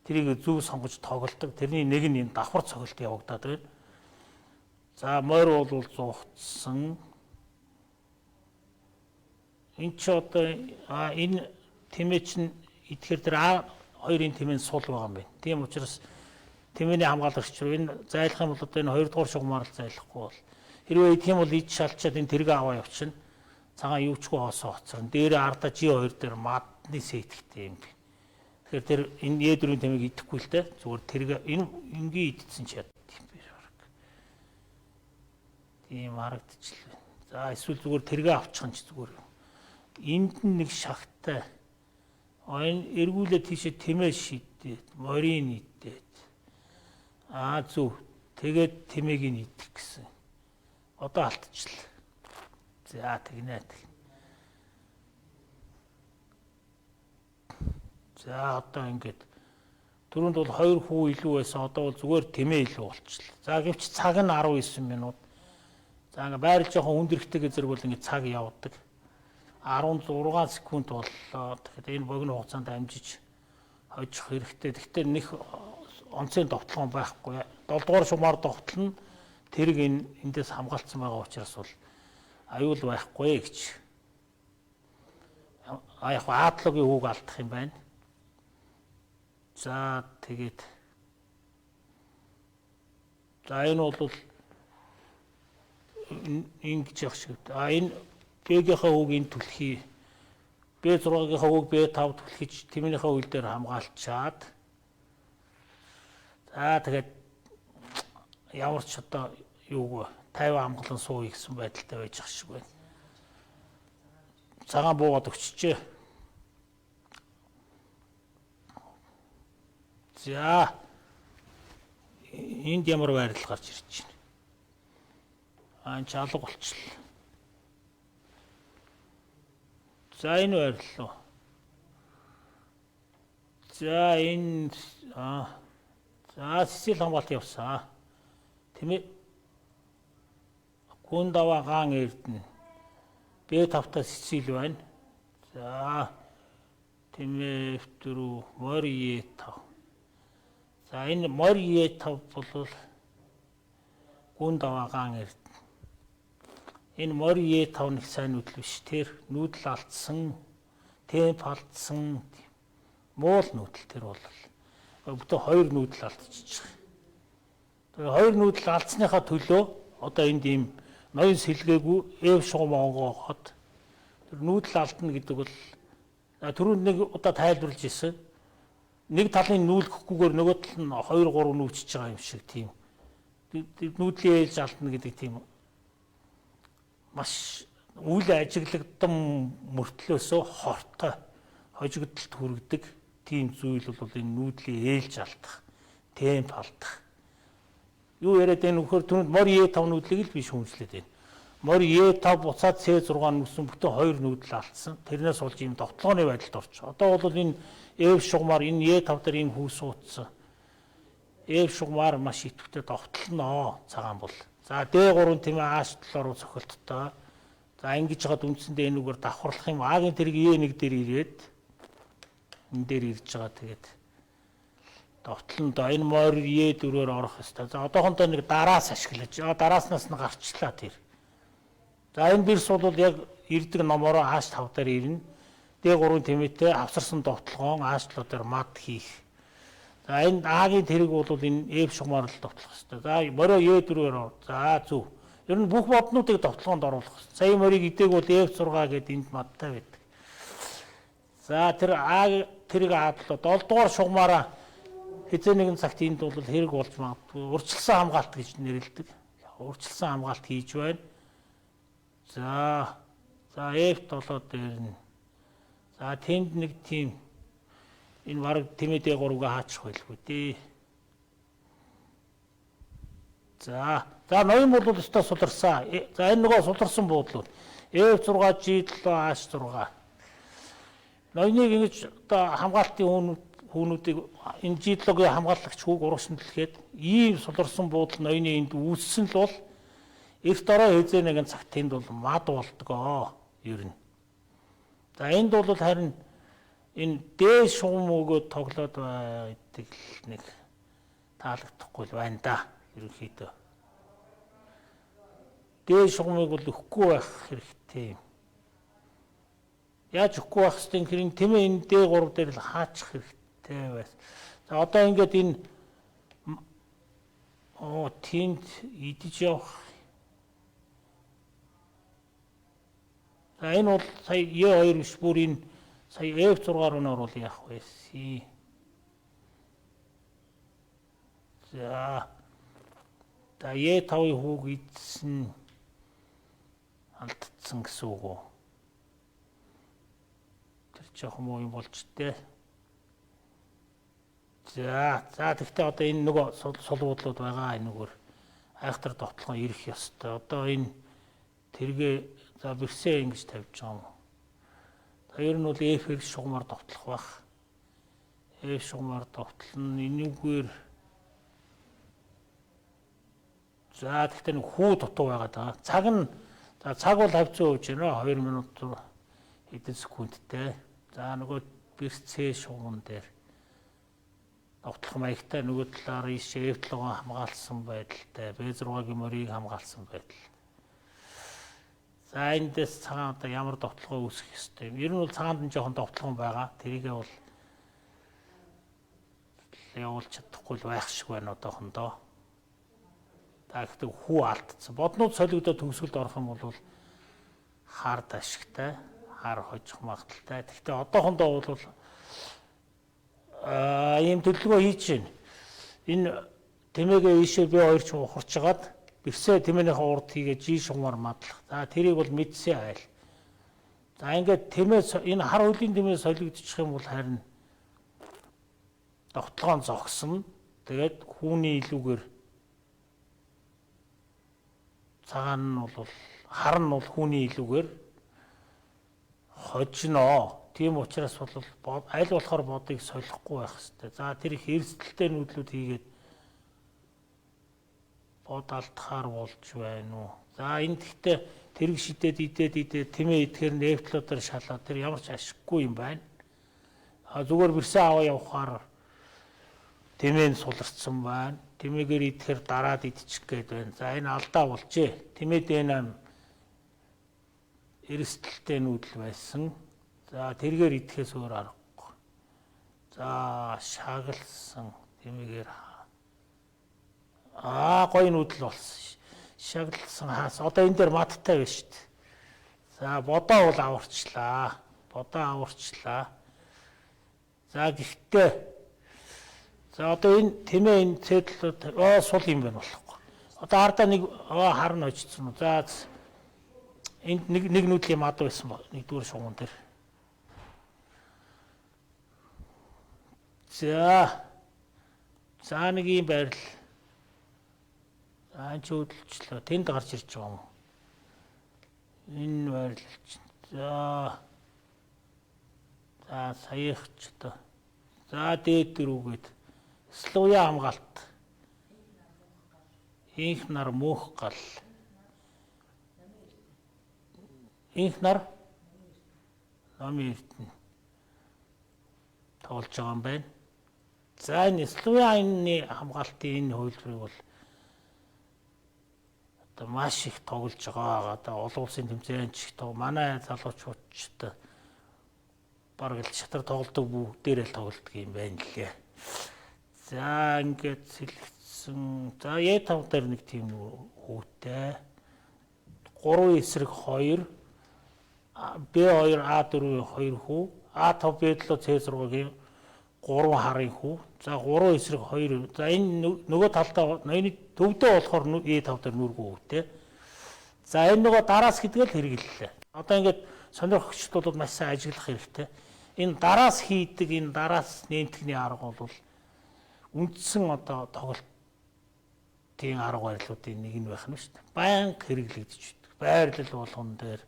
тэрийг зөв сонгож тоглодог. Тэрний нэг нь энэ давхар цохилт явагдаад байна. За морь бол зугтсан. Энэ ч одоо энэ тэмээ чинь идэхээр тэр А2-ын тэмээ сул байгаа юм байна. Тийм учраас тэмээний хамгаалагч руу энэ зайлах юм бол одоо энэ 2 дугаар шугамаар л зайлахгүй бол хэрвээ идэх юм бол ид шалчаад энэ тэрэг аваа явчихна. Цагаан юучгүй хоосоо хоцорно. Дээр ардаа G2 дээр мадны сэтгтэй юм. Тэгэхээр тэр энэ E4-ийн тэмээг идэхгүй л дээ. Зүгээр тэрэг энэ ингийн идсэн ч яд юм биш баг. Тийм харагдчихлаа. За эсвэл зүгээр тэрэг авчих нь ч зүгээр. Энд нэг шахтай. Энэ эргүүлээ тийшээ тэмээ шийдээд, морийг идээд. Зүв. Тэгээд тэмээг нь идэх гэсэн. Одоо алдчихлаа. За тэгнэ. За одоо ингээд түрүүнд бол 2 хүү илүү байсан. Одоо бол зүгээр тэмээ илүү болчихлоо. За гэвч цаг нь 19 минут. За ингээд байрлал жоохон хүндрэхтэйгээ зэрэг бол ингээд цаг явдаг. 16 секунд боллоо. Тэгэхээр энэ богино хугацаанд амжиж хожих хэрэгтэй. Гэхдээ нэг онцгийн довтлогон байхгүй. 7 дугаар шумаар довтлно. Тэрэг эндээс хамгаалцсан байгаа учраас бол аюул байхгүй гэж. Яг Адлогийн хүүг алдах юм байна. За тэгээд за энэ бол ингэж явах шиг. Энэ Б-ийнхаа хүүг энэ түлхий. Б6-ийнхаа хүүг Б5 түлхийч тэмээнийхээ үйл дээр хамгаалчаад. За тэгээд ямар ч одоо юуг 50 хамглан сууя гэсэн байдалтай байж ах шиг байна. Цагаан буугаад өччихээ. За энд ямар байрлал гарч ирж байна. Ч алга болчихлоо. За энэ байрлал. За энэ за сисэл хамгаалт явсан. Тэмээ гүн даваа гаан эрдэнэ. Б5-таа сисэл байна. За тэмээ F4 морь E5. За энэ морь E5 бол гүн даваа гаан эрдэнэ. Энэ морь E5 нэг сайн нүүдэл биш. Тэр нүүдэл алдсан, темп алдсан, муул нүүдэл тэр бол бүтэн 2 нүүдэл алдчихж байгаа. Тэгээ 2 нүүдэл алдсныхаа төлөө одоо энд ийм ноён сэлгээгүй F шугам онгоохот тэр нүүдэл алдна гэдэг бол түрүүнд нэг удаа тайлбарлаж ирсэн. Нэг талын нүүлгэхгүйгээр нөгөө тал нь 2 3 нүүчж байгаа юм шиг тийм. Нүүдлийн ээлж алдна гэдэг тийм маш үйл ажиглагдсан мөртлөөсөө хортой хожигдолд хүргэдэг тийм зүйл бол энэ нүүдлийн ээлж алдах, темп алдах. Юу яриад энэ вөхөр түрүүнд морь E5 нүүдлийг л биш хүнслээд байна. Морь E5 буцаад C6 нүсэн бүтэн 2 нүүдэл алдсан. Тэрнээс болж ийм довтлооны байдалд орч. Одоо бол энэ F шугамаар энэ E5 дээр ийм хүү суудсан. F шугамаар маш идэвхтэй довтлоноо цагаан бол. За D3 тэмээ А7 руу цохилттой. За ингэж хаад үндсэндээ энэ үгээр давхарлах юм. А-гийн тэрэг E1 дээр ирээд энэ дээр ирж байгаа тэгээд довтлондоо энэ морь E4-оор орох ёстой. За одоохондоо нэг дараас ашиглаж. Дарааснаас нь гарчлаа тэр. За энэ бирс бол яг ирдэг номороо H5 дээр ирнэ. D3 тэмээтэй авсарсан довтлогоон H7 дээр мад хийх. За энэ А-гийн тэрэг бол энэ F шугамаар л довтлох ёстой. За морио E4-оор ор. За зүв. Ер нь бүх моднуудыг довтлогоонд оруулах. Сая морийг идээг бол F6 гэдэг энд мадтай байдаг. За тэр А тэрэг А7 7 дугаар шугамаараа хэзээ нэгэн цагт энд бол хэрэг болж магадгүй. Урьдчилсан хамгаалт гэж нэрлэдэг. Урьдчилсан хамгаалт хийж байна. За F7 дээр нь. За тэнд нэг тийм энэ баг тэмээ D3-г хаачих байлгүй дээ. За ноён бол өстой суларсан. За энэ нөгөө суларсан буудлууд. F6 G7 H6. Ноёныг ингэж одоо хамгаалтын хүүнүүдийг энэ G7-гийн хамгаалагч хүүг урагшинтлэхэд ийм суларсан буудал ноёны энд үүссэн л бол эрт орой хэзээ нэгэн цагт тэнд бол мад болдгоо ер нь. За энд бол харин энэ D шугам өгөөд тоглоод байдаг нэг таалагдахгүй л байна да ерөнхийдөө. дээд шугамыг бол өгөхгүй байх хэрэгтэй. Яаж өгөхгүй байх хэвчээ хэрэг тэмээ энэ D3 дээр л хаачих хэрэгтэй байс. За одоо ингээд энэ тэнд идэж явах. За энэ бол сая E2 биш бүр энэ сая F6 руу оруулах яах вэ? За E5-ын хүүг идсэн алдсан гэсэн үг үү? Тэр жоохон муу юм болж тээ. За тэгтээ одоо энэ нөгөө сулбуудлууд байгаа энэгээр айхтар довтлогоо ирэх ёстой. Одоо энэ тэргээ за бэрсээ ингэж тавьж байгаа юм. За ер нь бол F-ээр шугамар довтлох бах. F шугамар довтлон энэгээр за тэгтээ нэг хүү дутуу байгаад байгаа. Цаг нь за цаг бол 50% байна. 2 минут хэдэн секундтэй. За нөгөө бэрсээ шугамн дээр довтлох маягтай нөгөө талаар ийшээ F7 хамгаалсан байдалтай, B6-гийн морийг хамгаалсан байдал. За эндээс цагаан одоо ямар довтлогоо үүсгэх ёстой юм. Ер нь бол цагаанд нь жоохон довтлогон байгаа. Тэрийгээ бол явуулж чадахгүй л байх шиг байна одоохондоо. Тэгэхдээ хүү алдсан. Боднууд солигдоод төгсгөлд орох юм бол хард ашигтай, хар хожих магадaltaй. Тэгэхдээ одоохондоо бол ийм төлөвлөгөө хийж байна. Энэ тэмээгээ ийшээ B2 ч ухарч хагаад бэрсээ тэмээнийхээ урд хийгээ G шугамар мадлах. За тэрийг бол мэдсэн айл. За ингээд тэмээ энэ хар хөлийн тэмээ солигдчих юм бол харин довтлогоо зогсно. Тэгээд хүүний илүүгээр цагаан нь бол хар нь бол хүүний илүүгээр хожно. Тийм учраас бол аль болохоор бодыг солихгүй байх хэрэгтэй. За тэр их эрсдэлтэй нүүдлүүд хийгээд бод алдахаар болж байна уу? За энэ гэхдээ тэрэг шидэд идээд тэмээ идэхээр нь F7-оор шалаад тэр ямар ч ашиггүй юм байна. Зүгээр бэрсээ аваа явахаар тэмээ нь суларцсан байна. Тэмээгээр идэхээр дараад идчих гээд байна. За энэ алдаа болжээ. Тэмээ D8 эрсдэлтэй нүүдэл байсан. За тэргээр идэхээс өөр аргагүй. За шагалсан тэмээгээр гоё нүүдэл болсон. Шагалсан хаас. Одоо энэ дээр маттай байна шүү дээ. За бодоо бол аварчлаа. За гэхдээ за одоо энэ тэмээ энэ цэдлүүд сул юм байна болохгүй. Одоо ардаа нэг хар нь очсон. За энд нэг нүүдлийн мад байсан нэгдүгээр шугам дээр. За нэг юм байрал. За энэ хөдөлчлөө тэнд гарч ирж байгаа юм. Энэ байрал. За саяхч одоо. За дээд дөрүүгээд Слуя хамгаалт. Инх нар мөнх гал. Инх нар номын эрдэнэ тоглож байгаа юм байна. За энэ Слуяны хамгаалтын энэ хувилбарыг бол одоо маш их тоглож байгаа. Одоо олон улсын тэмцээнд ч их манай залуучуудтай бараг л шатар тоглодог бүгдээрээ л тоглодог юм байна лээ. За ингээд сэлгэсэн. За E5 дээр нэг тийм хүүтэй. 3 эсрэг 2 B2 A4-ийн 2 хүү, A5 B7 C6-гийн 3 харын хүү. За 3 эсрэг 2. За энэ нөгөө талдаа энэ төвдөө болохоор E5 дээр нүргүү хүүтэй. За энэ нөгөө дараас гэдэг л хэрэгэллээ. Одоо ингээд сонирхогчдод бол маш сайн ажиглах хэрэгтэй. Энэ дараас хийдэг энэ дараас нэмтгэний арга бол үндсэн одоо тоглолтын арга барилуудын нэг нь байх нь шүү дээ. Баян хэрэглэгдэж байдаг. Байрлал болгон дээр.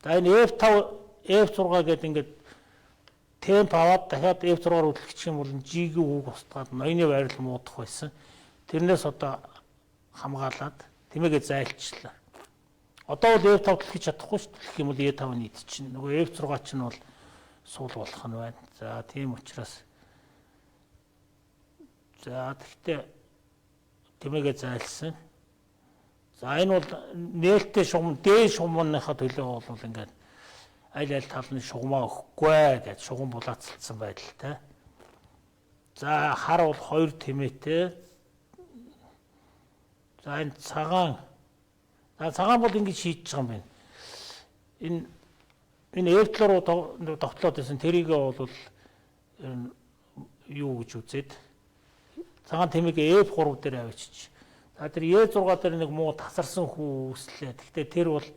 За энэ F5 F6 гэдэг ингээд темп аваад дахиад F6-аар хөдөлгөчих юм бол G-ийн үг устгаад ноёны байрал муудах байсан. Тэрнээс одоо хамгаалаад тэмээгээ зайлчлаа. Одоо бол F5 төлөх чадахгүй шүү дээ. Гэх юм бол E5-ын нийт чинь нөгөө F6 чинь бол суул болох нь байна. За тийм учраас за тэгтээ тэмээгээ зайлсан. За энэ бол нээлттэй шугам, дээд шугамныхаа төлөө бол ингээд аль тал нь шугамаа өгөхгүй гэж шугам булаацалсан байдалтай. За хар бол 2 тэмээтэй. За энэ цагаан. За цагаан бол ингэж шийдэж байгаа юм байна. Энэ эвдлэр руу тогтлоод байсан тэрийг бол юу гэж үзээд цагаан тэмээгээ F3 дээр авчиж. За тэр E6 дээр нэг муу тасарсан хүү үүслээ. Гэхдээ тэр бол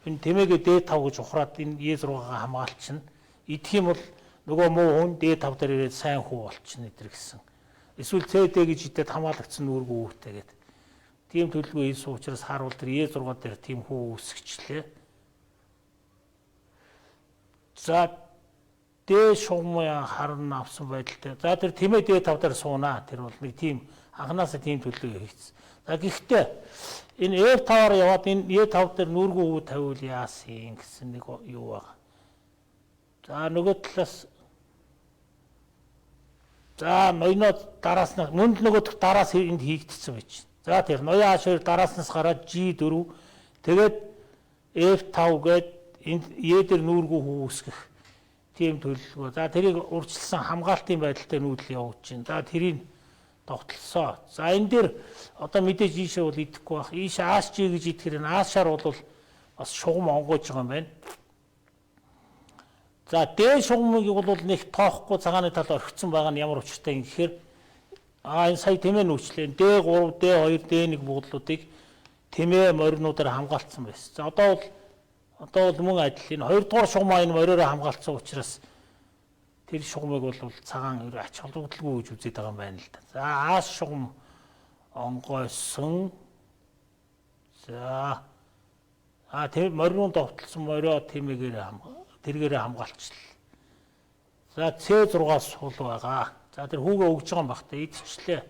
энэ тэмээгээ D5 гэж ухраад энэ E6-гаа хамгаалчихна. Идэх юм бол нөгөө муу хүн D5 дээр ирээд сайн хүү болчихно эдэр гэсэн. Эсвэл CD гэж идэд хамгаалагдсан нүргүү үүтэй гэдэг. Тийм төлөвлөгөө хийсэн учраас харуул тэр E6 дээр тийм хүү үүсгэчлээ. За D шугамын харна авсан байдалтай. За тэр тэмээ D5 дээр суунаа. Тэр бол нэг тийм анханасаа тийм төлөвлөгөө хийсэн. За гэхдээ энэ F5-аар яваад энэ E5 дээр нүргүү хүү тавиул яасан гэсэн нэг юу байгаа. За нөгөө талаас за ноёно дараас нь мөнд нөгөө дараас энд хийгдсэн байж. За тэр ноён H2 дарааснаас гараад G4 тэгээд F5 гээд энд E дээр нүргүү хүү үүсгэх тийм төлөвлөгөө. За тэрийг урьдчилсан хамгаалтын байдалтай нүүдэл явуулж байна. За тэрийг тогтолцоо. За энэ дээр одоо мэдээж ийшээ бол идэхгүй байх. Ийшээ H гэж идэхээр энэ H-аар бол бас шугам онгойж байгаа юм байна. За D шугамыг бол нэг тоохгүй цагааны талд орхицсан байгаа нь ямар учиртай юм гэхээр энэ сая тэмээ нүүчлээ. D3, D2, D1 буудлуудыг тэмээ моринуудаар хамгаалцсан байсан. За одоо бол мөн адил энэ 2 дугаар шугамаа энэ мориороо хамгаалцсан учраас тэр шугамыг бол цагаан ач холбогдолгүй гэж үзээд байгаа юм байна л да. За Аз шугам онгойсон. За тэр моринууд довтлсон морио тэмээгээр тэргээрээ хамгаалчлаа. За C6-аас сул байгаа. За тэр хүүгээ өгж байгаа юм бах та идчихлээ.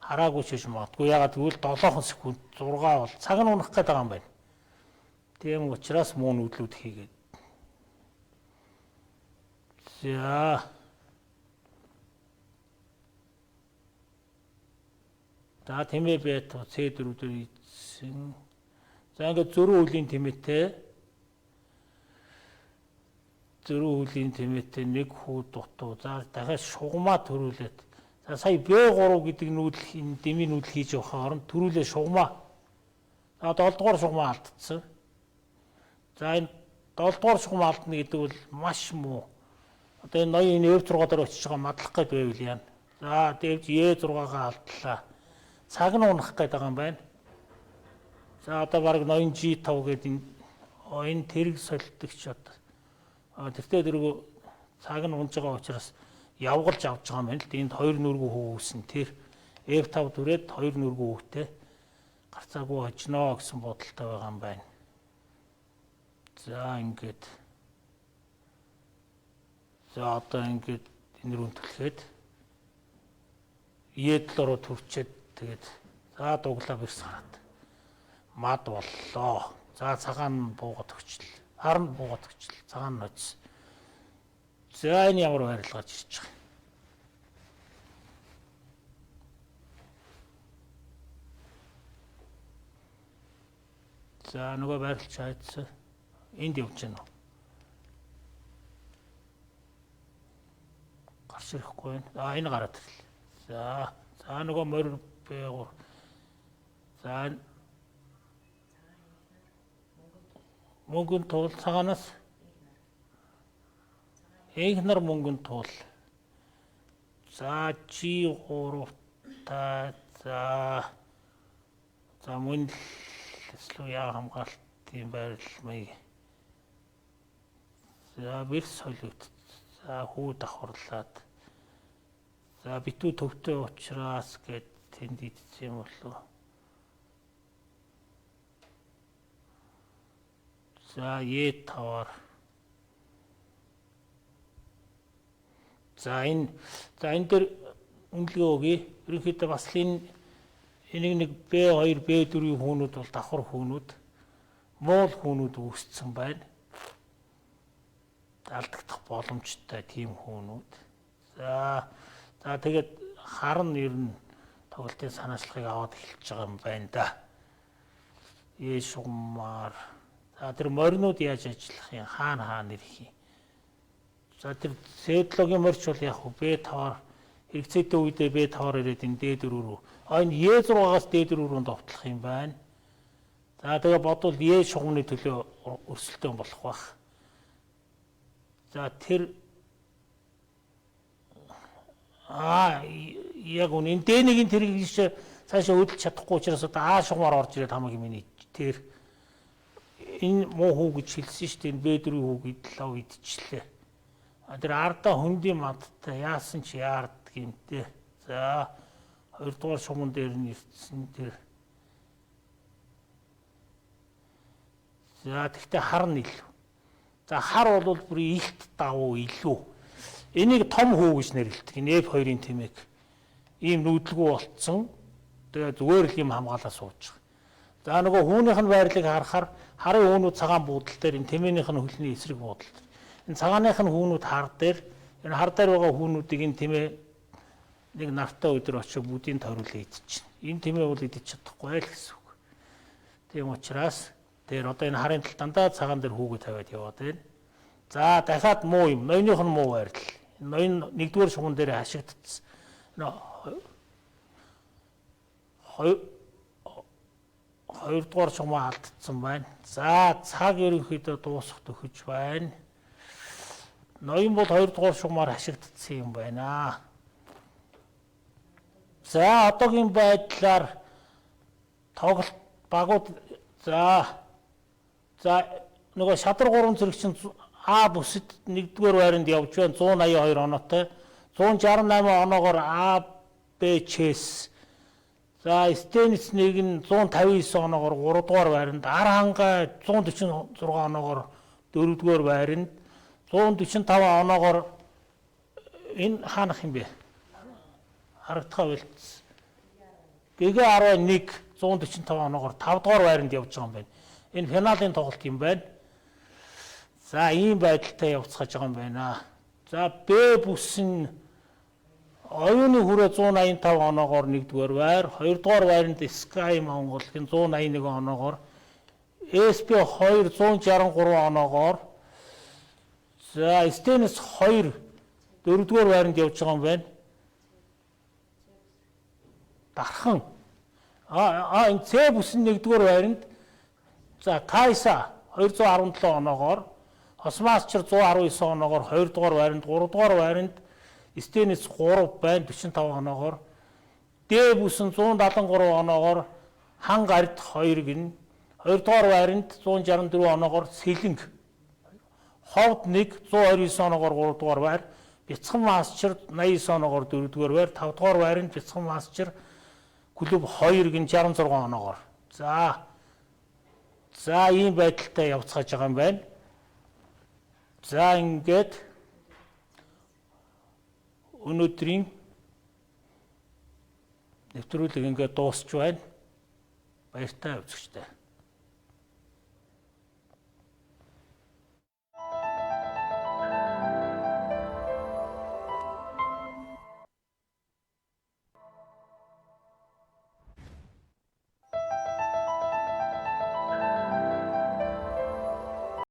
Хараагүй ч гэж магадгүй. Ягаад гэвэл 7 секунд 6 бол цаг нь унах гээд байгаа юм байна. Тийм учраас муу нүүдлүүд хийгээд. За тэмээ бэт C4 дээр ийдсэн. За ингээд зөрүү үлийн тэмээтэй. Зөрүү үлийн тэмээтэй нэг хүү дутуу. За дахиад шугамаа төрүүлээд. За сая B3 гэдэг нүүдэл энэ дэмий нүүдэл хийж явахаар оронд төрүүлээ шугамаа. За 7 дугаар шугамаа алдсан. За энэ 7 дугаар шугам алдна гэдэг бол маш муу. Одоо энэ ноён F6 дээр очиж байгаа мадлах гээд байвал яана. За дээвж E6-гаа алдлаа. Цаг нь унах гээд байгаа юм байна. За одоо баг ноён G5 гэдэг энэ тэрэг солилдогч одоо тэртээ дэргүү цаг нь унж байгаа учраас явгалж авч байгаа юм байна л. Энд 2 нүргүү хүү үүсэн. Тэр F5 дүрээд 2 нүргүү хүүтэй гарцаагүй хожноо гэсэн бодолтой байгаа юм байна. За ингээд. За одоо ингээд энэ рүү төлөхөд E7 руу төрчээд тэгээд за дуглаа бэрс хараад мад боллоо. За цагаан буугаад өгчл. Харн буугаад өгчл. Цагаан ноц. За энэ ямар байрлаж ирж байгаа. За нөгөө байрлаж хайцсан. Энд явж байна уу? Гарч ирэхгүй байна. Энэ гараад ирлээ. За нөгөө морь бээгур. За мөнгөнд туул цагаанаас Игнар мөнгөнд туул. За G3 та за мөн л яа хамгаалтын байрлал. За бэрс солигд. За хүү давхарлаад. За битүү төвтэй уучраас гэд тэнд идсэн юм болов. За E5-аар. За энэ дээр үнэлгээ өгье. Ерөнхийдөө бас энэ нэг B2, B4-ийн хүүнүүд бол давхар хүүнүүд, муул хүүнүүд үүссэн байна. Алдагдах боломжтой тийм хүүнүүд. За тэгээд хар нь ер нь тоглолтын санаачлагыг аваад эхэлж байгаа юм байна да. Шугамар. За тэр моринууд яаж ажиллах юм? Хаана ирэх юм? За тэр седлогийн морч бол яг B5-аар хэрэгцээтэй үедээ B5-аар ирээд энэ D4 рүү. Энэ E6-аас D4 рүү довтлох юм байна. За тэгээ бодвол E шугамны төлөө өрсөлдөөн болох байх. За тэр яг үнэ D1-ийн тэрийг цаашаа хөдөлж чадахгүй учраас одоо А шугамаар орж ирээд хамаагүй миний тэр энэ муу хүү гэж хэлсэн шүү дээ. Энэ B4 хүү гэдлээ идчихлээ. Тэр ардаа хөндийн мадтай яасан ч яард гэмтэй. За хоёрдугаар шугам дээр нь ирсэн тэр. За тэгтээ хар нь илүү. За хар бол бүр илт давуу илүү. Энийг том хүү гэж нэрлэдэг. Энэ F2-ийн тэмээг. Ийм нүүдлгүй болцсон. Тэгээ зүгээр л юм хамгаалаа сууж байгаа. За нөгөө хүүнийх нь байрлалыг харахаар харын хүүнүүд цагаан буудал дээр энэ тэмээнийх нь хөлний эсрэг буудал. Энэ цагааных нь хүүнүүд хар дээр энэ хар дээр байгаа хүүнүүдийг энэ тэмээ нэг нартай өдөр очиж бүдийн тойруулаад идчихнэ. Энэ тэмээ бол идэж чадахгүй л гэсэн үг. Тийм учраас тэр одоо энэ харын тал дандаа цагаан дээр хүүгээ тавиад яваад байна. За дахиад муу юм. Ноёных нь муу байрлал. Ноён нэгдүгээр шугам дээр хашигдсан. Хоёрдугаар шугам алдсан байна. За цаг ерөнхийдөө дуусах төхөж байна. Ноён бол хоёрдугаар шугамаар хашигдсан юм байна. За одоогийн байдлаар тоглолт багууд за нөгөө шадар 3 зэрэг чинь А бүсэд 1-р байранд явж байна 182 оноотой. 168 оноогоор А Б Ч-с. За Стенис нэг нь 159 оноогоор 3-р байранд, Ар хангай 146 оноогоор 4-р байранд, 145 оноогоор энэ хаанах юм бэ? Харагдахаа байлцсан. ГГ 11 145 оноогоор 5-р байранд явж байгаа юм байна. Энэ финалийн тоглолт юм байна. За ийм байдалтай явцгааж байгаа юм байна. За Б бүс нь оюуны хүрээ 185 оноогоор 1-р байр, 2-р байранд Sky Монгол 181 оноогоор, SP 2 163 оноогоор. За Стенис 2 4-р байранд явж байгаа юм байна. Дархан. Энэ С бүс нь 1-р байранд. За Кайса 217 оноогоор, Осмасчер 119 оноогоор 2-р байранд, 3-р байранд Стенис 3 байна 45 оноогоор. Д бүс нь 173 оноогоор Ханг ард 2 гин. 2-р байранд 164 оноогоор Сэлэнг. Ховд 1 129 оноогоор 3-р байр. Бяцхан Масчер 89 оноогоор 4-р байр. 5-р байранд Бяцхан Масчер клуб 2 гин 66 оноогоор. За ийм байдалтай явцгааж байгаа юм байна. За ингээд өнөөдрийн нэвтрүүлэг ингээд дуусч байна. Баяртай үзэгчдээ.